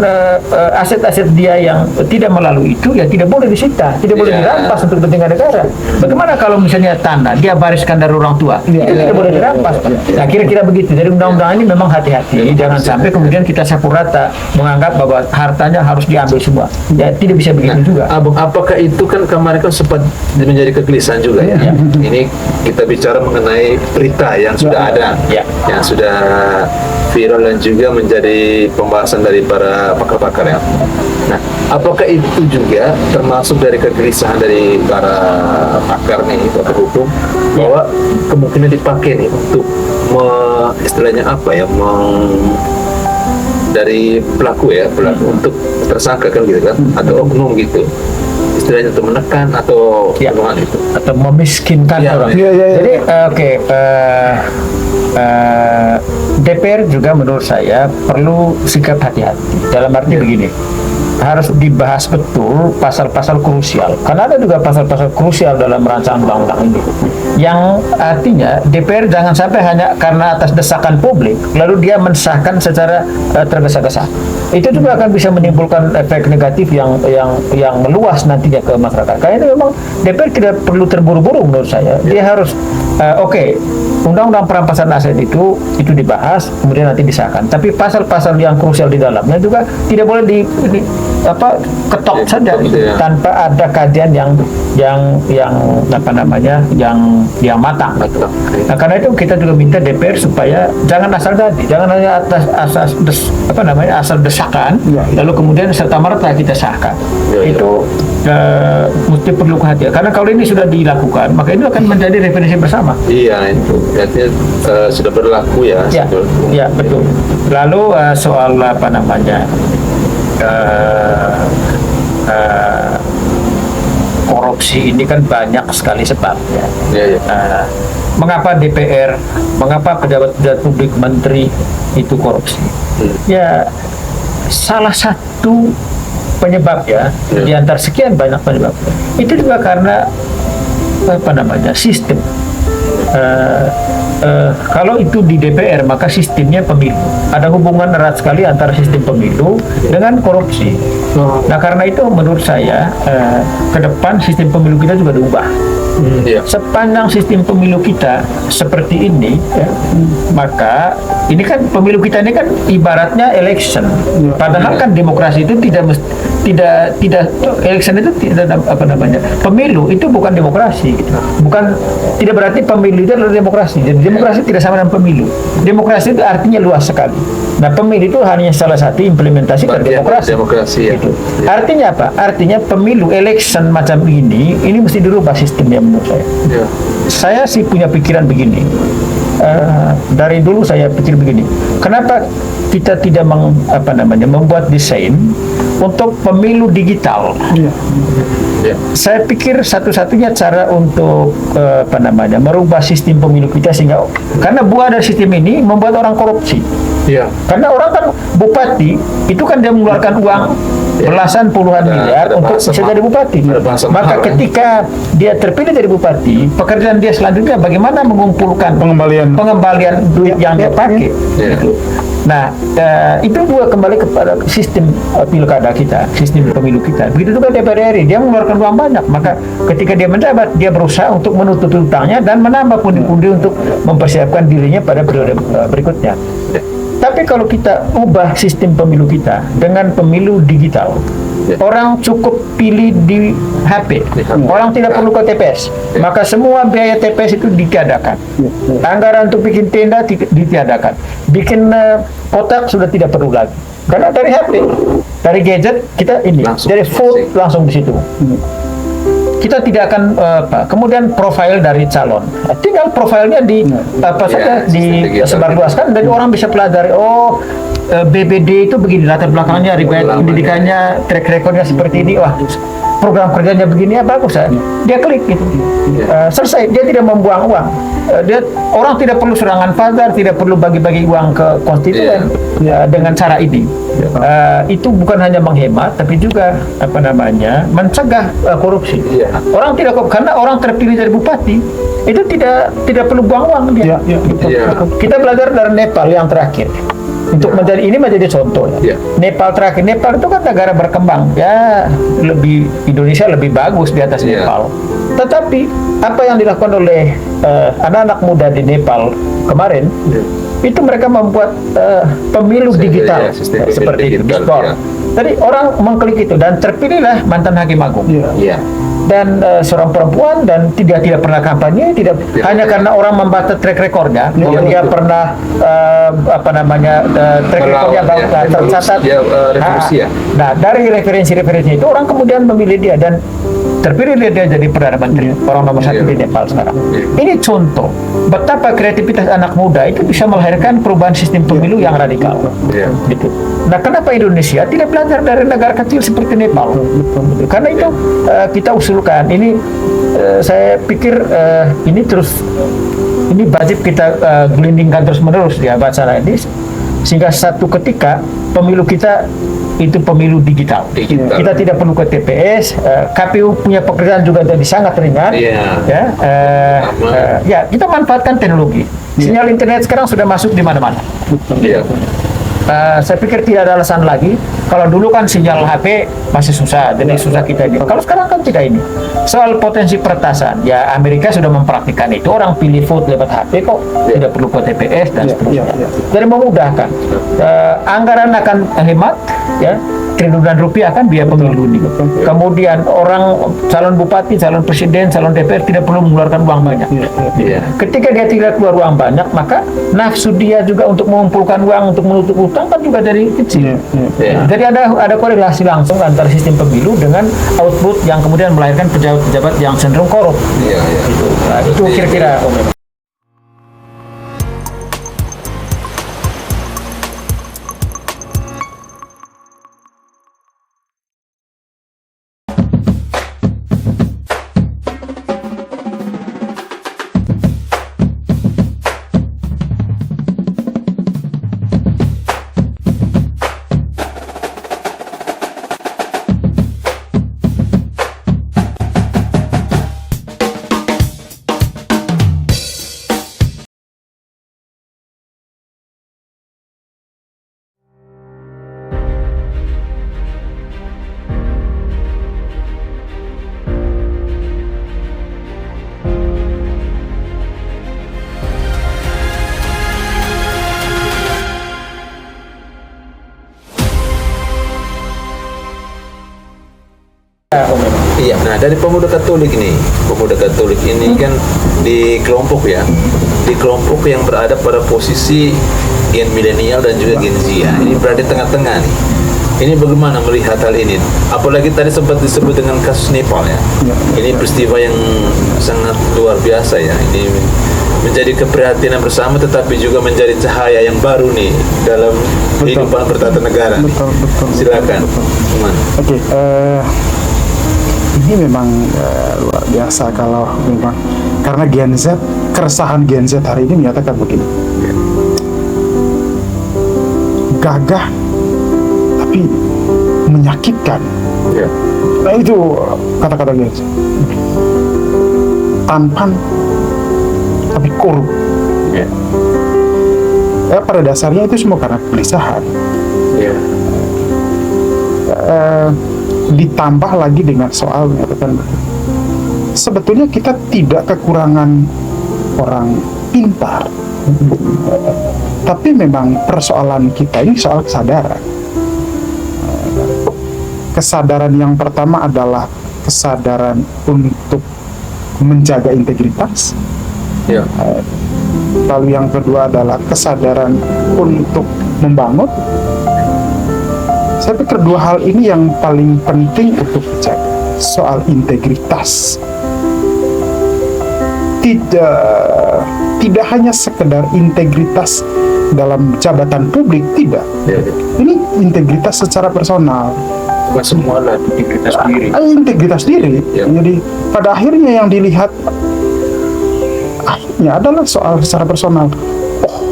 aset-aset dia yang tidak melalui itu ya tidak boleh disita, tidak boleh Iya. dirampas untuk kepentingan negara. Bagaimana kalau misalnya tanah dia wariskan dari orang tua, itu tidak boleh dirampas. Nah, kira-kira begitu. Jadi undang-undang ini memang hati-hati, jangan sampai kemudian kita sapu rata menganggap bahwa hartanya harus diambil semua. Ya tidak bisa begitu juga. Abang, apakah itu kan kemarin kan sempat menjadi kegelisahan juga ya? Ini kita bicara mengenai berita yang sudah ada, Ya. yang sudah viral dan juga menjadi pembahasan dari para pakar-pakar ya. Nah, apakah itu juga termasuk dari kegelisahan dari para pakar nih, pakar hukum, bahwa kemungkinan dipakai nih untuk istilahnya apa ya, dari pelaku untuk tersangka kan gitu kan, atau oknum gitu, istilahnya untuk menekan atau Ya. gimana gitu. Atau memiskinkan Ya, orang. ya. Jadi DPR juga menurut saya perlu sikap hati-hati. Dalam arti begini, harus dibahas betul pasal-pasal krusial. Karena ada juga pasal-pasal krusial dalam rancangan undang-undang ini. Yang artinya DPR jangan sampai hanya karena atas desakan publik lalu dia mensahkan secara tergesa-gesa. Itu juga akan bisa menimbulkan efek negatif yang meluas nantinya ke masyarakat. Karena itu memang DPR tidak perlu terburu-buru menurut saya. Dia harus undang-undang perampasan aset itu dibahas kemudian nanti disahkan. Tapi pasal-pasal yang krusial di dalamnya juga tidak boleh ketok saja Ya. tanpa ada kajian yang matang. Betul. Nah, karena itu kita juga minta DPR supaya jangan asal jadi, jangan hanya atas asal desakan, lalu kemudian serta merta kita sahkan. Ya. Itu mesti perlu kehati-hatian. Karena kalau ini sudah dilakukan, maka itu akan menjadi referensi bersama. Iya, itu artinya sudah berlaku ya. Ya, ya betul. Lalu soal korupsi ini kan banyak sekali sebabnya. Iya. Mengapa DPR, mengapa pejabat-pejabat publik, menteri itu korupsi? Ya, salah satu penyebab di antara sekian banyak penyebab itu juga karena sistem. Kalau itu di DPR maka sistemnya pemilu. Ada hubungan erat sekali antara sistem pemilu dengan korupsi. Nah karena itu menurut saya ke depan sistem pemilu kita juga diubah. Iya. Sepanjang sistem pemilu kita seperti ini, maka ini kan pemilu kita ini kan ibaratnya election. Padahal kan demokrasi itu tidak election itu tidak pemilu itu bukan demokrasi. Tidak berarti pemilu itu adalah demokrasi. Jadi demokrasi tidak sama dengan pemilu. Demokrasi itu artinya luas sekali. Nah pemilu itu hanya salah satu implementasi dari demokrasi. Ya. Gitu. Artinya apa? Artinya pemilu election macam ini mesti dirubah sistemnya menurut saya. Ya. Saya sih punya pikiran begini. Dari dulu saya pikir begini. Kenapa kita tidak membuat desain untuk pemilu digital? Ya. Saya pikir satu-satunya cara untuk merubah sistem pemilu kita sehingga karena buah dari sistem ini membuat orang korupsi. Iya. Karena orang kan bupati itu kan dia mengeluarkan uang belasan puluhan miliar untuk bisa jadi bupati. Maka ketika dia terpilih jadi bupati, pekerjaan dia selanjutnya bagaimana mengumpulkan pengembalian duit yang dia pakai. Gitu. Nah, itu juga kembali kepada sistem pilkada kita, sistem pemilu kita. Begitu juga DPR RI, dia mengeluarkan uang banyak. Maka ketika dia menjabat, dia berusaha untuk menutup utangnya dan menambah pundi-pundi untuk mempersiapkan dirinya pada periode berikutnya. Tapi kalau kita ubah sistem pemilu kita dengan pemilu digital, orang cukup pilih di HP, orang tidak perlu ke TPS, maka semua biaya TPS itu ditiadakan. Anggaran untuk bikin tenda ditiadakan, bikin kotak sudah tidak perlu lagi, karena dari HP, dari gadget kita ini, dari vote langsung di situ. Kita tidak akan kemudian profil dari calon, tinggal profilnya disebarluaskan dan orang bisa pelajari. BBD itu begini latar belakangnya, riwayat pendidikannya, track recordnya seperti ini. Wah, program kerjanya begini ya bagus ya. Dia klik gitu. Selesai, dia tidak membuang uang. Orang tidak perlu serangan pagar, tidak perlu bagi-bagi uang ke konstituen ya, dengan cara ini. Itu bukan hanya menghemat, tapi juga mencegah korupsi. Orang tidak, karena orang terpilih dari bupati itu tidak perlu buang uang dia. Kita belajar dari Nepal yang terakhir. Untuk menjadi contoh ya. Nepal terakhir, Nepal itu kan negara berkembang ya, Indonesia lebih bagus di atas Nepal. Tetapi apa yang dilakukan oleh anak-anak muda di Nepal kemarin itu mereka membuat pemilu digital seperti itu. Jadi orang mengklik itu dan terpilihlah mantan hakim agung. Dan seorang perempuan dan tidak pernah kampanye, hanya karena orang membaca track recordnya, dia pernah track recordnya tercatat. Nah, dari referensi itu orang kemudian memilih dia dan terpilih dia jadi Perdana Menteri, orang nomor 1 di Nepal sekarang. Ini contoh betapa kreativitas anak muda itu bisa melahirkan perubahan sistem pemilu yang radikal. Gitu. Nah, kenapa Indonesia tidak belajar dari negara kecil seperti Nepal? Karena itu kita usulkan ini, saya pikir ini wajib kita gelindingkan terus menerus di acara ini, sehingga satu ketika pemilu kita itu pemilu digital. Kita tidak perlu ke TPS. KPU punya pekerjaan juga jadi sangat ringan. Kita manfaatkan teknologi. Sinyal internet sekarang sudah masuk di mana-mana. Saya pikir tidak ada alasan lagi. Kalau dulu kan sinyal HP masih susah, jadi susah kita ini. Kalau sekarang kan tidak ini. Soal potensi peretasan, ya Amerika sudah mempraktikkan itu. Orang pilih vote lewat HP kok, tidak perlu ke TPS dan seterusnya. Jadi memudahkan. Anggaran akan hemat, ya. Triliunan rupiah kan biaya pemilu ini. Kemudian orang calon bupati, calon presiden, calon DPR tidak perlu mengeluarkan uang banyak. Ketika dia tidak keluar uang banyak, maka nafsu dia juga untuk mengumpulkan uang untuk menutup utang kan juga dari kecil. Jadi ada korelasi langsung antara sistem pemilu dengan output yang kemudian melahirkan pejabat-pejabat yang cenderung korup. Nah, itu kira-kira. Iya, nah dari pemuda Katolik ini kan di kelompok yang berada pada posisi gen milenial dan juga gen Z ya. Ini berada di tengah-tengah nih. Ini bagaimana melihat hal ini? Apalagi tadi sempat disebut dengan kasus Nepal ya. Ini peristiwa yang sangat luar biasa ya. Ini menjadi keprihatinan bersama, tetapi juga menjadi cahaya yang baru nih dalam kehidupan bertata negara. Betul. Silakan. Oke. Ini memang luar biasa kalau memang karena Gen Z, keresahan Gen Z hari ini menyatakan begini, gagah tapi menyakitkan. Nah itu kata-kata Gen Z. Tampan tapi korup. Pada dasarnya itu semua karena kegelisahan. Ditambah lagi dengan soal menyatakan sebetulnya kita tidak kekurangan orang pintar, tapi memang persoalan kita ini soal kesadaran. Kesadaran yang pertama adalah kesadaran untuk menjaga integritas. Lalu yang kedua adalah kesadaran untuk membangun. Saya pikir dua hal ini yang paling penting untuk dijaga. Soal integritas, tidak hanya sekedar integritas dalam jabatan publik, tidak. Ini integritas secara personal. Bukan semua lah integritas diri. Integritas diri. Ya. Jadi pada akhirnya yang dilihat akhirnya adalah soal secara personal. Oh,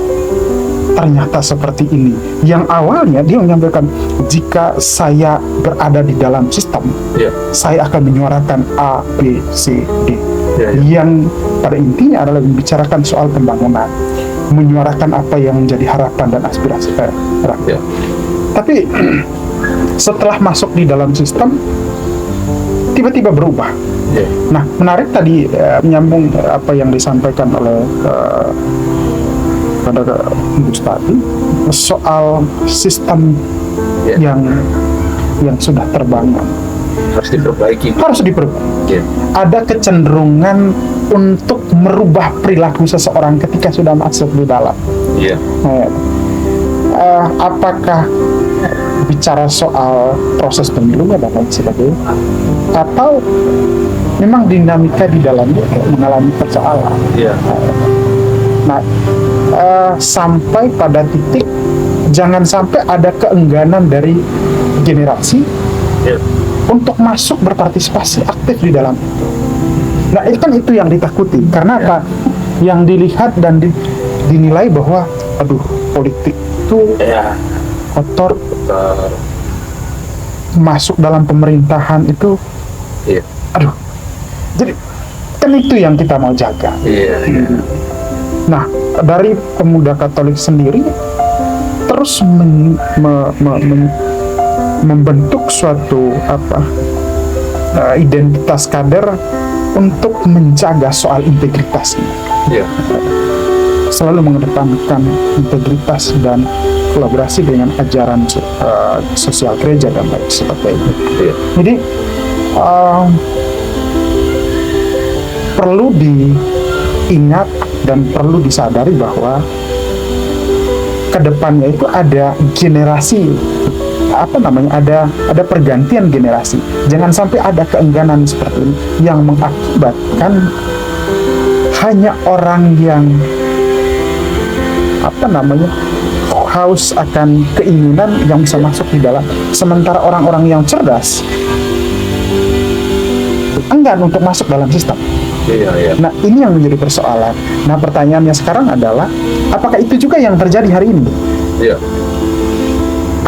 ternyata seperti ini. Yang awalnya dia menyampaikan, jika saya berada di dalam sistem, Ya. saya akan menyuarakan A, B, C, D. Ya, ya. Yang pada intinya adalah membicarakan soal pembangunan, menyuarakan apa yang menjadi harapan dan aspirasi rakyat. Ya. Tapi setelah masuk di dalam sistem, tiba-tiba berubah. Ya. Nah, menarik tadi menyambung apa yang disampaikan oleh pada Gus tadi soal sistem Ya. yang sudah terbangun Harus diperbaiki. harus diperbaiki. Ya. Ada kecenderungan untuk merubah perilaku seseorang ketika sudah masuk di dalam. Ya. Apakah bicara soal proses pemilunya dan lain sebagainya, atau memang dinamika di dalamnya mengalami persoalan. Ya. Nah, sampai pada titik jangan sampai ada keengganan dari generasi Ya. untuk masuk berpartisipasi aktif di dalam itu. Nah, itu yang ditakuti. Karena apa? Yang dilihat dan dinilai bahwa, aduh, politik itu Ya. kotor, Betul. masuk dalam pemerintahan itu, Iya. aduh. Jadi kan itu yang kita mau jaga. Iya. Iya. Nah, dari pemuda Katolik sendiri terus membentuk suatu identitas kader untuk menjaga soal integritas ini. Iya. Selalu mengedepankan integritas dan kolaborasi dengan ajaran sosial gereja dan lain sebagainya. Iya. Jadi perlu diingat dan perlu disadari bahwa kedepannya itu ada generasi ada pergantian generasi. Jangan sampai ada keengganan seperti ini yang mengakibatkan hanya orang yang haus akan keinginan yang bisa masuk di dalam, sementara orang-orang yang cerdas enggan untuk masuk dalam sistem. Iya. Iya. Nah, ini yang menjadi persoalan. Nah, pertanyaannya sekarang adalah, apakah itu juga yang terjadi hari ini? Iya.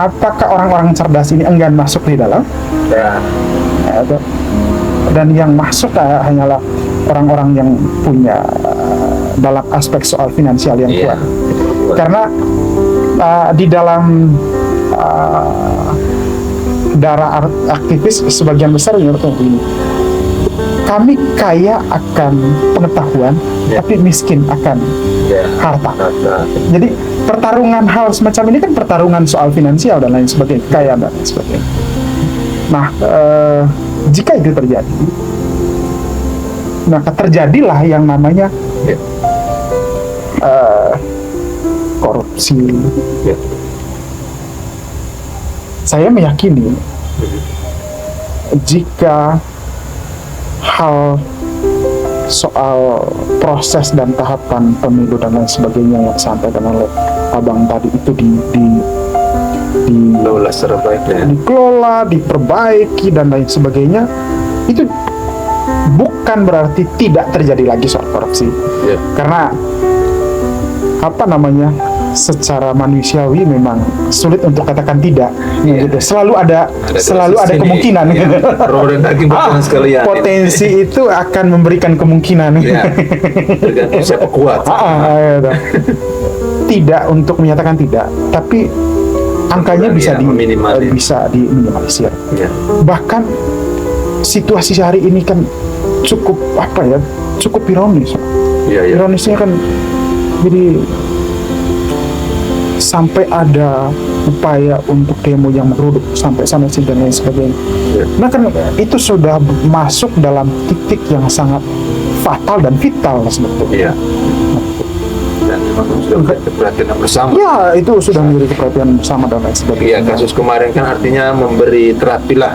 Apakah orang-orang cerdas ini enggan masuk di dalam? Ya. Dan yang masuk hanyalah orang-orang yang punya dalam aspek soal finansial yang Iya. kuat. Karena di dalam darah aktivis sebagian besar menyebutkan begini, kami kaya akan pengetahuan, Ya. tapi miskin akan Ya. harta. Harta. Jadi pertarungan hal semacam ini kan pertarungan soal finansial dan lain sebagainya, kekayaan dan lain sebagainya. Nah, jika itu terjadi, maka terjadilah yang namanya Ya. korupsi. Ya. Saya meyakini jika hal soal proses dan tahapan pemilu dan lain sebagainya yang disampaikan oleh abang tadi itu Lola secara baiknya. dikelola, diperbaiki dan lain sebagainya, itu bukan berarti tidak terjadi lagi soal korupsi. Ya. Karena secara manusiawi memang sulit untuk katakan tidak. Iya. Gitu. Selalu ada sisi kemungkinan. ini, ya, pro dan daging berjalan sekalian. Potensi itu akan memberikan kemungkinan. Ya. Tergantung siapa kuat. Gitu. Tidak untuk menyatakan tidak, tapi angkanya bisa diminimalisir. Ya. Bahkan situasi hari ini kan cukup ironis. Ya, ya. Ironisnya kan jadi sampai ada upaya untuk demo yang meruduk sampai sana sini dan lain sebagainya. Ya. Nah kan itu sudah masuk dalam titik yang sangat fatal dan vital sebetulnya. Iya. Dan memang sudah menjadi perhatian bersama. Ya, itu sudah menjadi perhatian bersama dan lain sebagainya. Iya, kasus kemarin kan artinya memberi terapi lah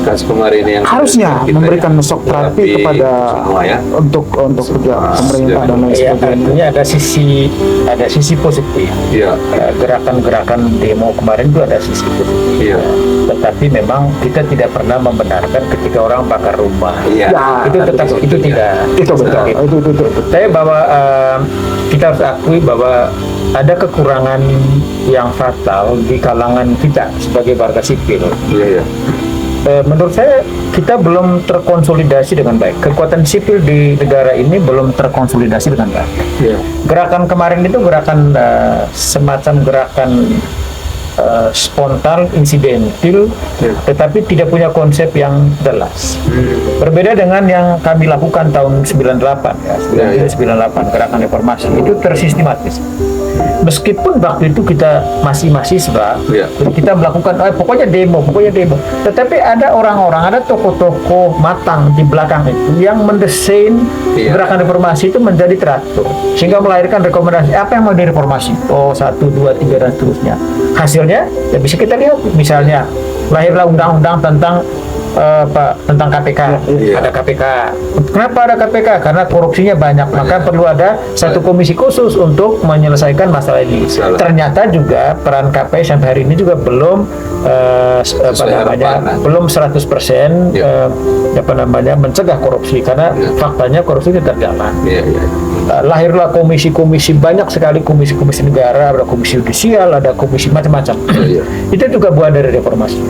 kasus kemarin yang harusnya kita memberikan shock terapi terapi kepada semua ya. untuk pemerintah dan lain Ya, sebagainya. artinya ada sisi positif. Iya. Gerakan-gerakan demo kemarin itu ada sisi positif. Iya. Tetapi memang kita tidak pernah membenarkan ketika orang bakar rumah. Iya. Ya, Itu tetap betul, itu ya. tidak. Itu betul. Itu. Saya bahwa kita harus akui bahwa ada kekurangan yang fatal di kalangan kita sebagai warga sipil. Iya. Menurut saya kita belum terkonsolidasi dengan baik. Kekuatan sipil di negara ini belum terkonsolidasi dengan baik. Iya. Gerakan kemarin itu gerakan semacam gerakan spontan, insidentil, tetapi tidak punya konsep yang jelas. Berbeda dengan yang kami lakukan tahun 98 ya, 98 gerakan reformasi itu tersistematis. Meskipun waktu itu kita masih mahasiswa, kita melakukan pokoknya demo. Tetapi ada orang-orang, ada tokoh-tokoh matang di belakang itu yang mendesain gerakan reformasi itu menjadi teratur, sehingga melahirkan rekomendasi apa yang mau direformasi. 1, 2, 3 dan seterusnya. Hasilnya ya bisa kita lihat, misalnya lahirlah undang-undang tentang tentang KPK. Ada KPK. Kenapa ada KPK? Karena korupsinya banyak, maka perlu ada satu komisi khusus untuk menyelesaikan masalah ini. Ternyata juga peran KPK sampai hari ini juga belum belum 100% mencegah korupsi, karena faktanya korupsi tetap jalan. Lahirlah komisi-komisi, banyak sekali komisi-komisi negara, ada komisi yudisial, ada komisi macam-macam. Itu juga buah dari reformasi.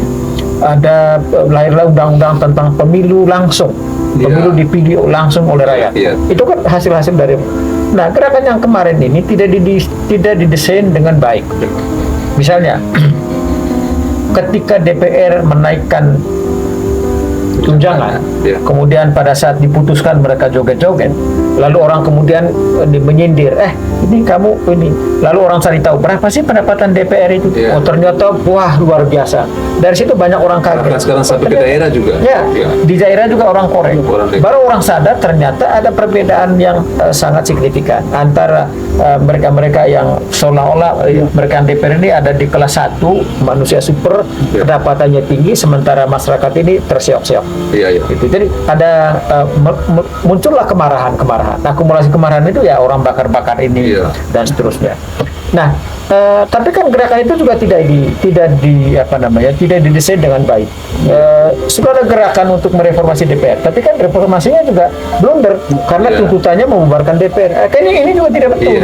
Ada lahirlah undang-undang tentang pemilu langsung, pemilu dipilih langsung oleh rakyat. Itu kan hasil-hasil dari. Nah, gerakan yang kemarin ini tidak didesain dengan baik. Misalnya, ketika DPR menaikkan tunjangan, kemudian pada saat diputuskan mereka joget-joget, lalu orang kemudian menyindir, ini kamu ini, lalu orang cari tahu berapa sih pendapatan DPR itu? Oh, ternyata wah luar biasa. Dari situ banyak orang kaget. Bahkan sekarang sampai ke daerah juga. Di daerah juga orang korek. Baru orang sadar ternyata ada perbedaan yang sangat signifikan antara mereka-mereka yang seolah-olah mereka DPR ini ada di kelas 1, manusia super, pendapatannya tinggi, sementara masyarakat ini terseok-seok. Gitu. Jadi ada muncullah kemarahan. Akumulasi kemarahan itu ya orang bakar-bakar ini dan seterusnya. Nah, tapi kan gerakan itu juga tidak didesain dengan baik. Sudah ada gerakan untuk mereformasi DPR, tapi kan reformasinya juga blunder karena tuntutannya membubarkan DPR. Kayaknya ini juga tidak betul.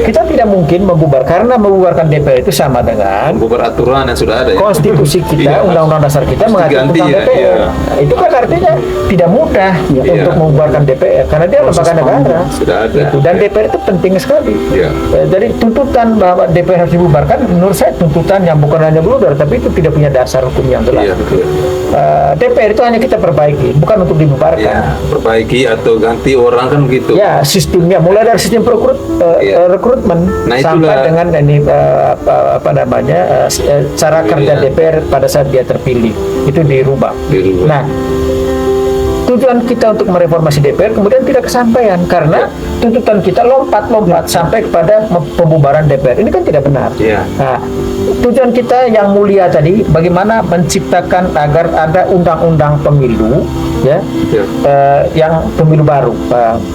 Kita tidak mungkin karena membubarkan DPR itu sama dengan membubar aturan yang sudah ada. Konstitusi kita, undang-undang dasar kita mengatur tentang DPR. Itu kan artinya tidak mudah untuk membubarkan DPR karena dia lembaga negara. Sudah ada. Dan DPR itu penting sekali. Jadi tuntutan bahwa DPR harus dibubarkan, menurut saya tuntutan yang bukan hanya blunder, tapi itu tidak punya dasar hukum yang jelas. DPR itu hanya kita perbaiki, bukan untuk dibubarkan. Perbaiki atau ganti orang kan begitu. Ya, sistemnya mulai dari sistem rekrutmen sampai dengan ini cara kerja DPR pada saat dia terpilih itu dirubah. Nah, tujuan kita untuk mereformasi DPR kemudian tidak kesampaian karena tuntutan kita lompat sampai kepada pembubaran DPR. Ini kan tidak benar. Nah, tujuan kita yang mulia tadi bagaimana menciptakan agar ada undang-undang pemilu yang pemilu baru.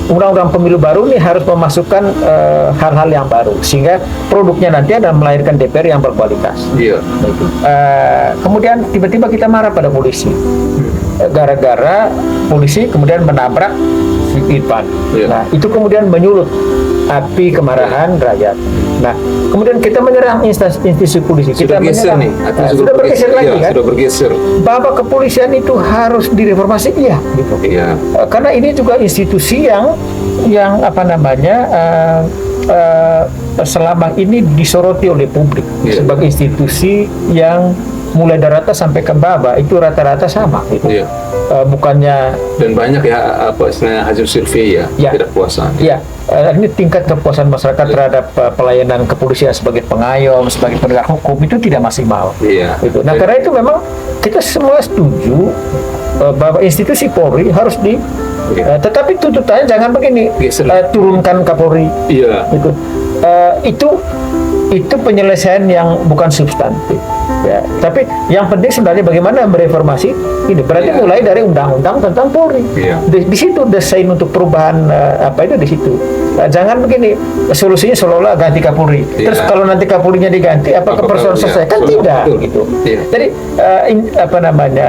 Undang-undang pemilu baru ini harus memasukkan hal-hal yang baru sehingga produknya nanti ada melahirkan DPR yang berkualitas. Kemudian tiba-tiba kita marah pada polisi. Gara-gara polisi kemudian menabrak si Irfan. Nah, itu kemudian menyulut api kemarahan rakyat. Nah, kemudian kita menyerang institusi polisi. Sudah bergeser nih. Sudah bergeser lagi kan? Sudah bergeser. Bahwa kepolisian itu harus direformasi, gitu. Karena ini juga institusi yang selama ini disoroti oleh publik sebagai institusi yang mulai dari atas sampai ke bawah itu rata-rata sama gitu. Bukannya dan banyak hasil survei ketidakpuasan. Ini tingkat kepuasan masyarakat terhadap pelayanan kepolisian sebagai pengayom, sebagai penegak hukum itu tidak maksimal. Gitu. Nah, karena itu memang kita semua setuju bahwa institusi Polri harus tetapi tuntutannya jangan begini, turunkan Kapolri. Itu itu penyelesaian yang bukan substantif. Ya, tapi yang penting sebenarnya bagaimana mereformasi ini. Berarti mulai dari undang-undang tentang Polri. Di situ desain untuk perubahan apa itu di situ. Jangan begini, solusinya seolah-olah ganti Kapolri. Terus kalau nanti Kapolrinya diganti, apakah persoalan selesai? Kan tidak gitu. Jadi apa namanya?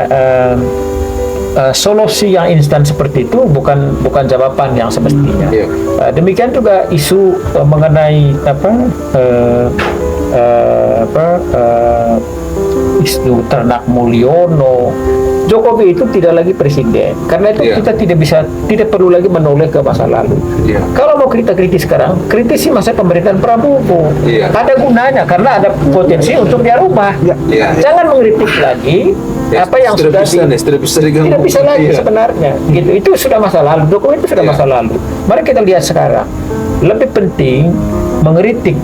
Solusi yang instan seperti itu bukan jawaban yang semestinya. Demikian juga isu mengenai isu ternak Mulyono. Jokowi itu tidak lagi presiden. Karena itu kita tidak perlu lagi menoleh ke masa lalu. Kalau mau kita kritis sekarang, kritisi masa pemerintahan Prabowo. Ada gunanya karena ada potensi untuk dia rubah. Jangan mengkritik lagi apa yang sudah tidak bisa lagi sebenarnya. Gitu. Itu sudah masa lalu. Jokowi itu sudah masa lalu. Mari kita lihat sekarang. Lebih penting mengkritik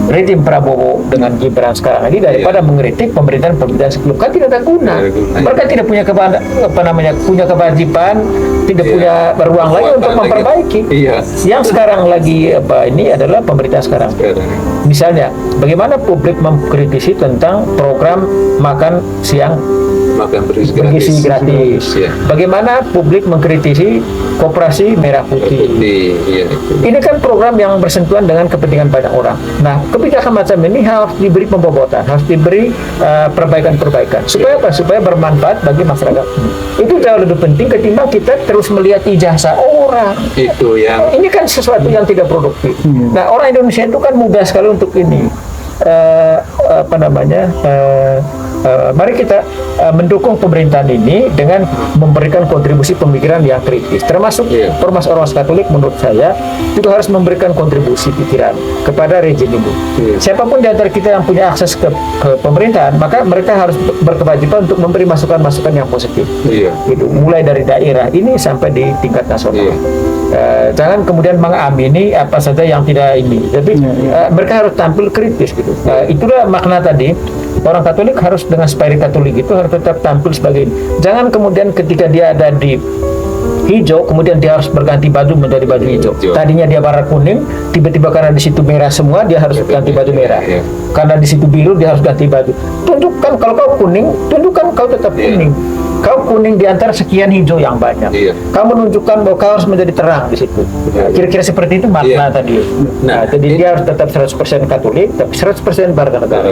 rejim Prabowo dengan Gibran sekarang ini daripada mengkritik pemerintahan sebelum, kan tidak ada guna. Mereka tidak punya punya kewajiban, tidak punya ruang lagi untuk memperbaiki. Yang sekarang lagi ini adalah pemerintah sekarang. Misalnya, bagaimana publik mengkritisi tentang program makan siang bergizi gratis. Bagaimana publik mengkritisi Koperasi Merah Putih. Ini kan program yang bersentuhan dengan kepentingan banyak orang. Nah, kebijakan macam ini harus diberi pembobotan, harus diberi perbaikan-perbaikan. Supaya apa? Supaya bermanfaat bagi masyarakat. Itu jauh lebih penting ketimbang kita terus melihat ijazah orang. Ini kan sesuatu yang tidak produktif. Nah, orang Indonesia itu kan mudah sekali untuk ini. Mari kita mendukung pemerintahan ini dengan memberikan kontribusi pemikiran yang kritis, termasuk ormas-ormas Katolik. Menurut saya juga harus memberikan kontribusi pikiran kepada rejim ini. Siapapun di antara kita yang punya akses ke pemerintahan, maka mereka harus berkewajiban untuk memberi masukan-masukan yang positif. Gitu. Mulai dari daerah ini sampai di tingkat nasional. Jangan kemudian mengamini apa saja yang tidak ini. Jadi mereka harus tampil kritis gitu. Itulah makna tadi. Orang Katolik harus dengan spirit Katolik itu harus tetap tampil sebagai ini. Jangan kemudian ketika dia ada di hijau, kemudian dia harus berganti baju menjadi baju hijau. Tadinya dia warna kuning, tiba-tiba karena di situ merah semua, dia harus ganti baju merah. Karena di situ biru, dia harus ganti baju. Tunjukkan kalau kau kuning, tunjukkan kau tetap kuning. Kau kuning di antara sekian hijau yang banyak. Kau menunjukkan bahwa kau harus menjadi terang di situ. Kira-kira seperti itu makna tadi. Nah, jadi dia harus tetap 100% Katolik, tapi 100% warga negara.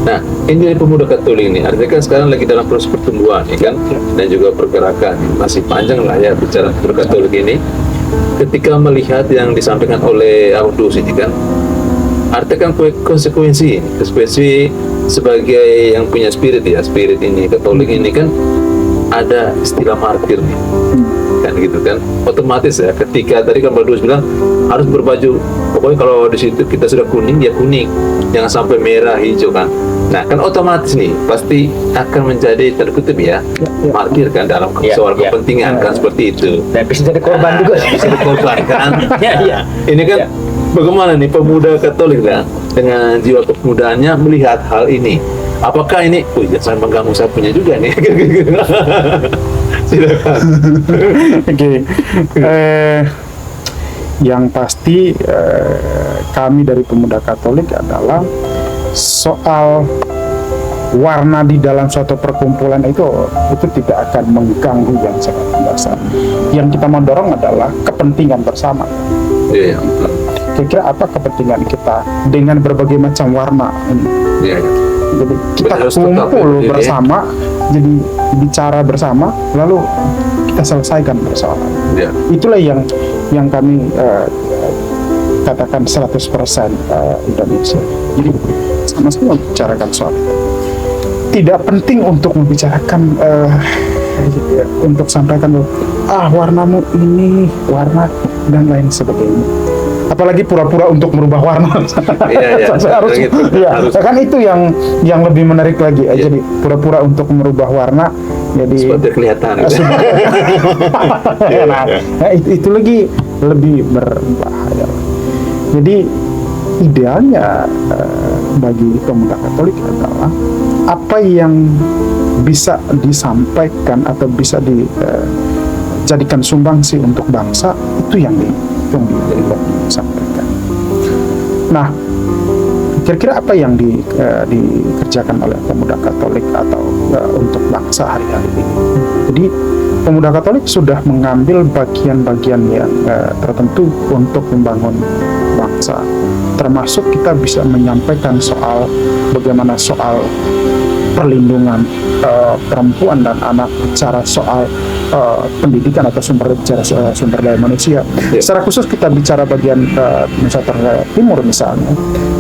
Nah, ini pemuda Katolik ini, artinya kan sekarang lagi dalam proses pertumbuhan, ya kan? Dan juga pergerakan. Masih panjang lah ya bicara pemuda Katolik ini. Ketika melihat yang disampaikan oleh Audus ini kan, artinya kan konsekuensi sebagai yang punya spirit ini Katolik ini kan ada istilah martir nih, kan gitu kan, otomatis ya. Ketika tadi kan Baldus bilang harus berbaju, pokoknya kalau di situ kita sudah kuning, ya kuning, jangan sampai merah, hijau kan. Nah, kan otomatis nih pasti akan menjadi terkutip ya, martir kan dalam soal kepentingan kan seperti itu. Dan bisa jadi korban juga. Bisa jadi korban kan. Ini kan bagaimana nih pemuda Katolik kan dengan jiwa kemudaannya melihat hal ini? Apakah ini, jangan mengganggu saya punya juga nih. Silakan. Oke. Yang pasti kami dari pemuda Katolik adalah soal warna di dalam suatu perkumpulan itu tidak akan mengganggu yang sangat mendasar. Yang kita mau dorong adalah kepentingan bersama. Kira-kira apa kepentingan kita dengan berbagai macam warna ini? Jadi kita kumpul bersama, jadi bicara bersama, lalu kita selesaikan persoalan. Itulah yang kami katakan 100% Indonesia. Jadi sama-sama membicarakan soal itu. Tidak penting untuk membicarakan untuk sampaikan warnamu ini warna dan lain sebagainya. Apalagi pura-pura untuk merubah warna. Kan itu yang lebih menarik lagi. Jadi pura-pura untuk merubah warna, jadi seperti kelihatan. Nah, itu lagi lebih berbahaya. Jadi idealnya bagi pemuda Katolik adalah apa yang bisa disampaikan atau bisa dijadikan sumbangsi untuk bangsa, itu yang disampaikan. Nah, kira-kira apa yang dikerjakan oleh pemuda Katolik atau untuk bangsa hari-hari ini. Jadi pemuda Katolik sudah mengambil bagian-bagian yang tertentu untuk membangun bangsa, termasuk kita bisa menyampaikan soal bagaimana soal perlindungan perempuan dan anak, bicara soal pendidikan atau sumber daya manusia. Secara khusus kita bicara bagian Nusa Tenggara Timur misalnya.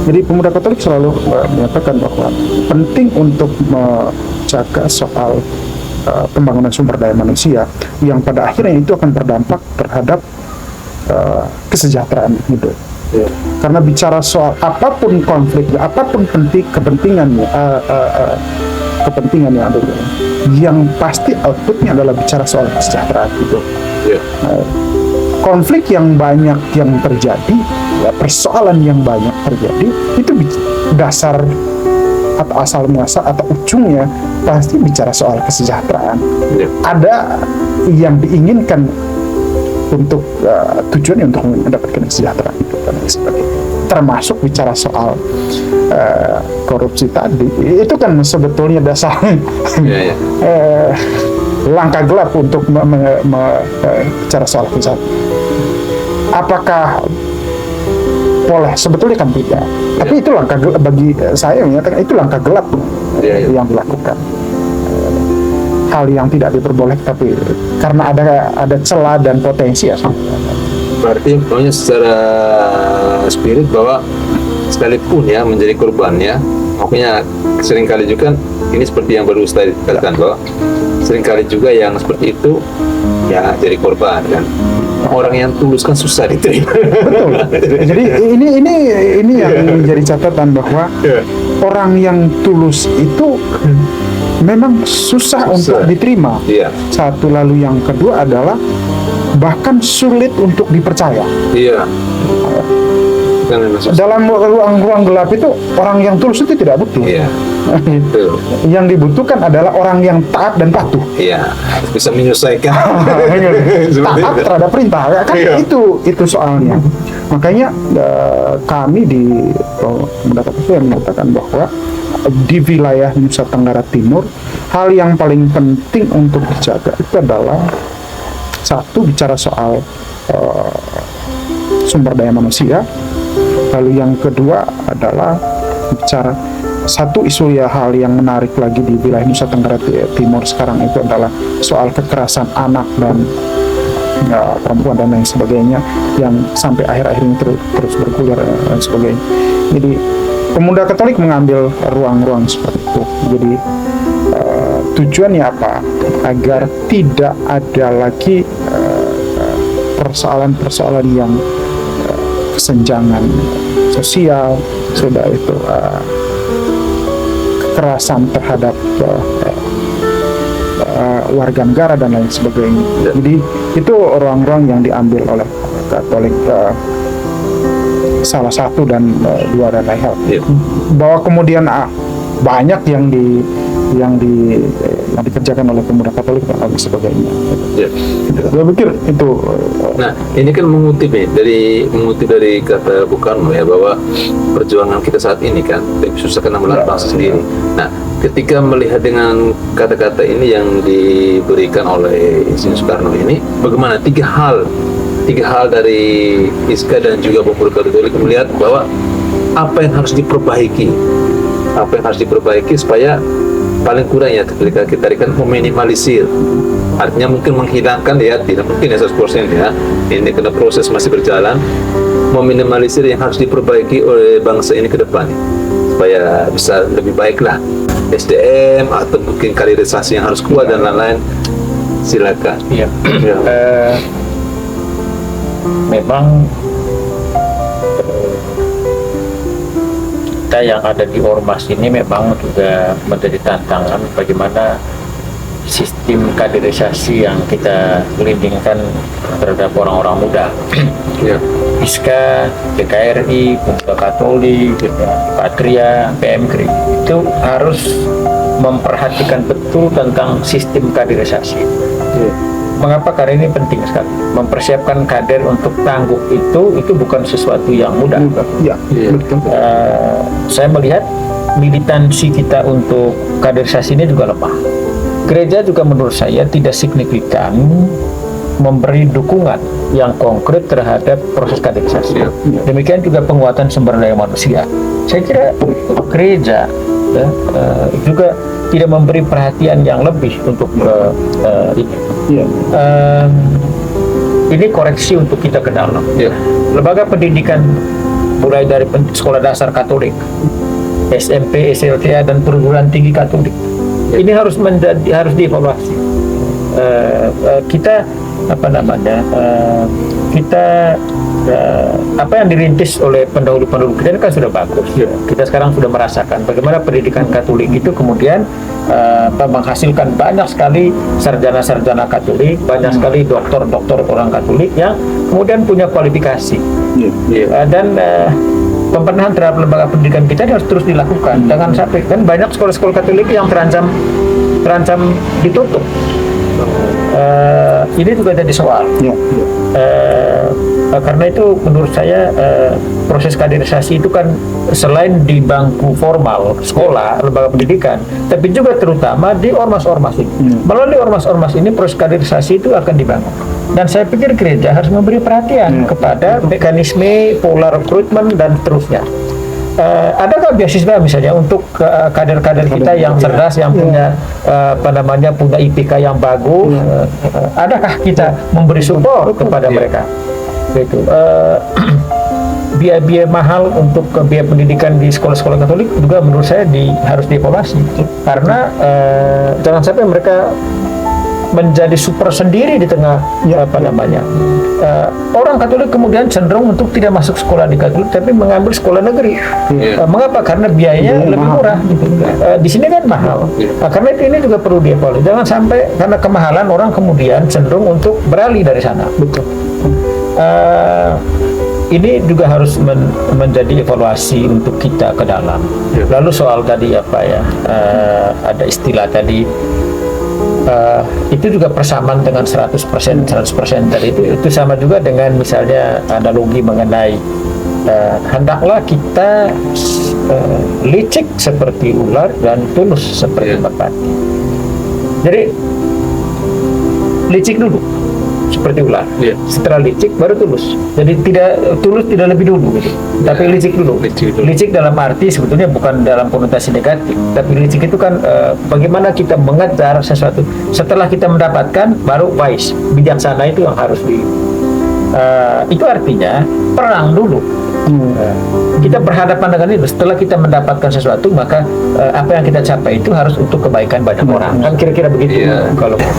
Jadi pemuda Katolik selalu menyatakan bahwa penting untuk menjaga soal pembangunan sumber daya manusia yang pada akhirnya itu akan berdampak terhadap kesejahteraan hidup. Karena bicara soal apapun konflik, apapun kepentingannya, kepentingan yang ada, yang pasti outputnya adalah bicara soal kesejahteraan hidup. Konflik yang banyak yang terjadi, persoalan yang banyak terjadi, itu dasar atau asal muasal atau ujungnya pasti bicara soal kesejahteraan. Ada yang diinginkan untuk tujuannya untuk mendapatkan kesejahteraan hidup dan lain sebagainya, termasuk bicara soal korupsi tadi. Itu kan sebetulnya dasar langkah gelap untuk bicara soal kesejahteraan. Apakah boleh? Sebetulnya kan tidak. Tapi itu langkah gelap bagi saya, menyatakan itu langkah gelap yang dilakukan. Hal yang tidak diperbolehkan, tapi karena ada celah dan potensi ya. Berarti pokoknya secara spirit bahwa sekalipun ya menjadi korbannya, makanya seringkali juga ini seperti yang baru Ustaz katakan bahwa seringkali juga yang seperti itu ya jadi korban kan. Orang yang tulus kan susah diterima. Betul. Jadi ini yang menjadi catatan bahwa orang yang tulus itu memang susah untuk diterima. Satu, lalu yang kedua adalah bahkan sulit untuk dipercaya. Dalam ruang gelap itu orang yang tulus itu tidak butuh. Yang dibutuhkan adalah orang yang taat dan patuh. Bisa menyelesaikan. Taat terhadap perintah. Kan itu soalnya. Makanya kami di mendapat itu yang mengatakan bahwa di wilayah Nusa Tenggara Timur, hal yang paling penting untuk dijaga itu adalah satu, bicara soal sumber daya manusia. Lalu yang kedua adalah bicara satu isu ya, hal yang menarik lagi di wilayah Nusa Tenggara Timur sekarang itu adalah soal kekerasan anak dan perempuan dan lain sebagainya, yang sampai akhir-akhir ini terus bergulir dan sebagainya. Jadi pemuda Katolik mengambil ruang-ruang seperti itu. Jadi tujuannya apa? Agar tidak ada lagi persoalan-persoalan yang kesenjangan sosial, sudah itu kekerasan terhadap warga negara dan lain sebagainya. Jadi itu ruang-ruang yang diambil oleh Katolik, salah satu dan dua dan lain hal. Bahwa kemudian banyak yang dikerjakan oleh pemuda Katolik dan lain sebagainya. Saya pikir itu. Nah, ini kan mengutip dari kata Bukan ya, bahwa perjuangan kita saat ini kan lebih susah karena melawan bangsa sendiri. Nah, ketika melihat dengan kata-kata ini yang diberikan oleh Insinyur Soekarno ini, bagaimana tiga hal dari ISKA dan juga pemuda Katolik melihat bahwa apa yang harus diperbaiki supaya paling kurang ya ketika kita kan meminimalisir, artinya mungkin menghilangkan ya, tidak mungkin ya 100% ya, ini karena proses masih berjalan, meminimalisir yang harus diperbaiki oleh bangsa ini ke depan supaya bisa lebih baik lah SDM atau mungkin kaderisasi yang harus kuat dan lain-lain. Silakan. Memang kita yang ada di Ormas ini memang juga menjadi tantangan bagaimana sistem kaderisasi yang kita lindingkan terhadap orang-orang muda. ISKA, PKRI, Pemuda Katolik, Patria, PMKRI itu harus memperhatikan betul tentang sistem kaderisasi. Mengapa? Karena ini penting sekali. Mempersiapkan kader untuk tangguh itu bukan sesuatu yang mudah. Ya, betul. Saya melihat militansi kita untuk kaderisasi ini juga lemah. Gereja juga menurut saya tidak signifikan memberi dukungan yang konkret terhadap proses kaderisasi. Demikian juga penguatan sumber daya manusia. Saya kira gereja juga tidak memberi perhatian yang lebih untuk ini. Ini koreksi untuk kita ke dalam. Lembaga pendidikan mulai dari sekolah dasar Katolik, SMP, SLTA dan perguruan tinggi Katolik. Ini harus dievaluasi. Kita apa yang dirintis oleh pendahulu-pendahulu kita ini kan sudah bagus. Kita sekarang sudah merasakan bagaimana pendidikan Katolik itu kemudian menghasilkan banyak sekali sarjana-sarjana Katolik, banyak sekali doktor-doktor orang Katolik yang kemudian punya kualifikasi. Dan pembenahan terhadap lembaga pendidikan kita harus terus dilakukan. Jangan sampai kan banyak sekolah-sekolah Katolik yang terancam ditutup. Ini juga jadi soal. Karena itu menurut saya proses kaderisasi itu kan selain di bangku formal sekolah, lembaga pendidikan, tapi juga terutama di ormas-ormas ini. Melalui ormas-ormas ini proses kaderisasi itu akan dibangun. Dan saya pikir gereja harus memberi perhatian kepada mekanisme pola rekrutmen dan seterusnya. Adakah beasiswa misalnya untuk kader-kader kita yang cerdas, yang punya punya IPK yang bagus? Adakah kita memberi support kepada mereka? Gitu. Biaya mahal untuk biaya pendidikan di sekolah-sekolah Katolik juga menurut saya harus dievaluasi, karena jangan sampai mereka menjadi super sendiri di tengah orang Katolik kemudian cenderung untuk tidak masuk sekolah di Katolik tapi mengambil sekolah negeri. Mengapa? Karena biayanya lebih murah. Di sini kan mahal. Karena itu ini juga perlu dievaluasi. Jangan sampai karena kemahalan orang kemudian cenderung untuk beralih dari sana. Ini juga harus menjadi evaluasi untuk kita ke dalam. Lalu soal tadi ada istilah tadi. Itu juga persamaan dengan 100% tadi itu sama juga dengan misalnya analogi mengenai hendaklah kita licik seperti ular dan tulus seperti merpati. Jadi licik dulu seperti ular, setelah licik baru tulus. Jadi tulus tidak lebih dulu gitu. Tapi licik dulu. Licik dalam arti sebetulnya bukan dalam konotasi negatif, tapi licik itu kan bagaimana kita mengejar sesuatu setelah kita mendapatkan baru wise, bijaksana itu yang harus itu artinya perang dulu. Kita berhadapan dengan itu. Setelah kita mendapatkan sesuatu, maka apa yang kita capai itu harus untuk kebaikan banyak orang. Kan kira-kira begitu.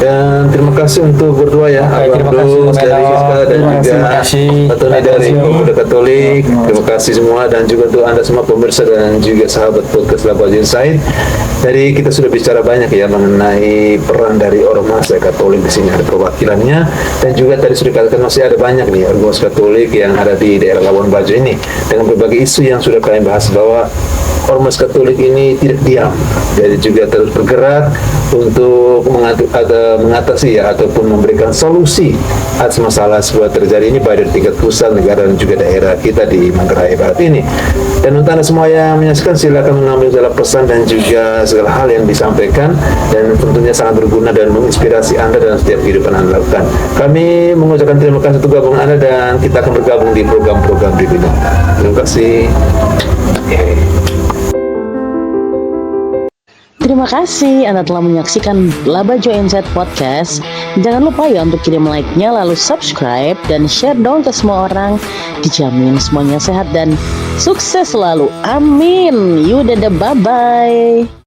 Dan terima kasih untuk berdua ya, terima kasih dari Siska dan juga Tony dari Pemuda Katolik. Terima kasih semua, dan juga untuk Anda semua pemirsa dan juga sahabat podcast Laba Jo Insight. Jadi kita sudah bicara banyak ya mengenai peran dari ormas Katolik. Di sini ada perwakilannya, dan juga tadi sudah dikatakan masih ada banyak nih ormas Katolik yang ada di daerah Labuan Bajo ini, dengan berbagai isu yang sudah kalian bahas, bahwa ormas Katolik ini tidak diam, jadi juga terus bergerak untuk mengatasi ataupun memberikan solusi atas masalah sebuah terjadi ini baik dari tingkat pusat, negara, dan juga daerah kita di Manggarai Barat ini. Dan untuk Anda semua yang menyaksikan, silakan mengambil segala pesan dan juga segala hal yang disampaikan, dan tentunya sangat berguna dan menginspirasi Anda dalam setiap kehidupan Anda lakukan. Kami mengucapkan terima kasih untuk gabungan Anda, dan kita akan bergabung di program-program berikutnya. Terima kasih. Terima kasih Anda telah menyaksikan Laba Jo Insight Podcast. Jangan lupa ya untuk kirim like-nya, lalu subscribe dan share dong ke semua orang. Dijamin semuanya sehat dan sukses selalu. Amin. Yaudah, bye-bye.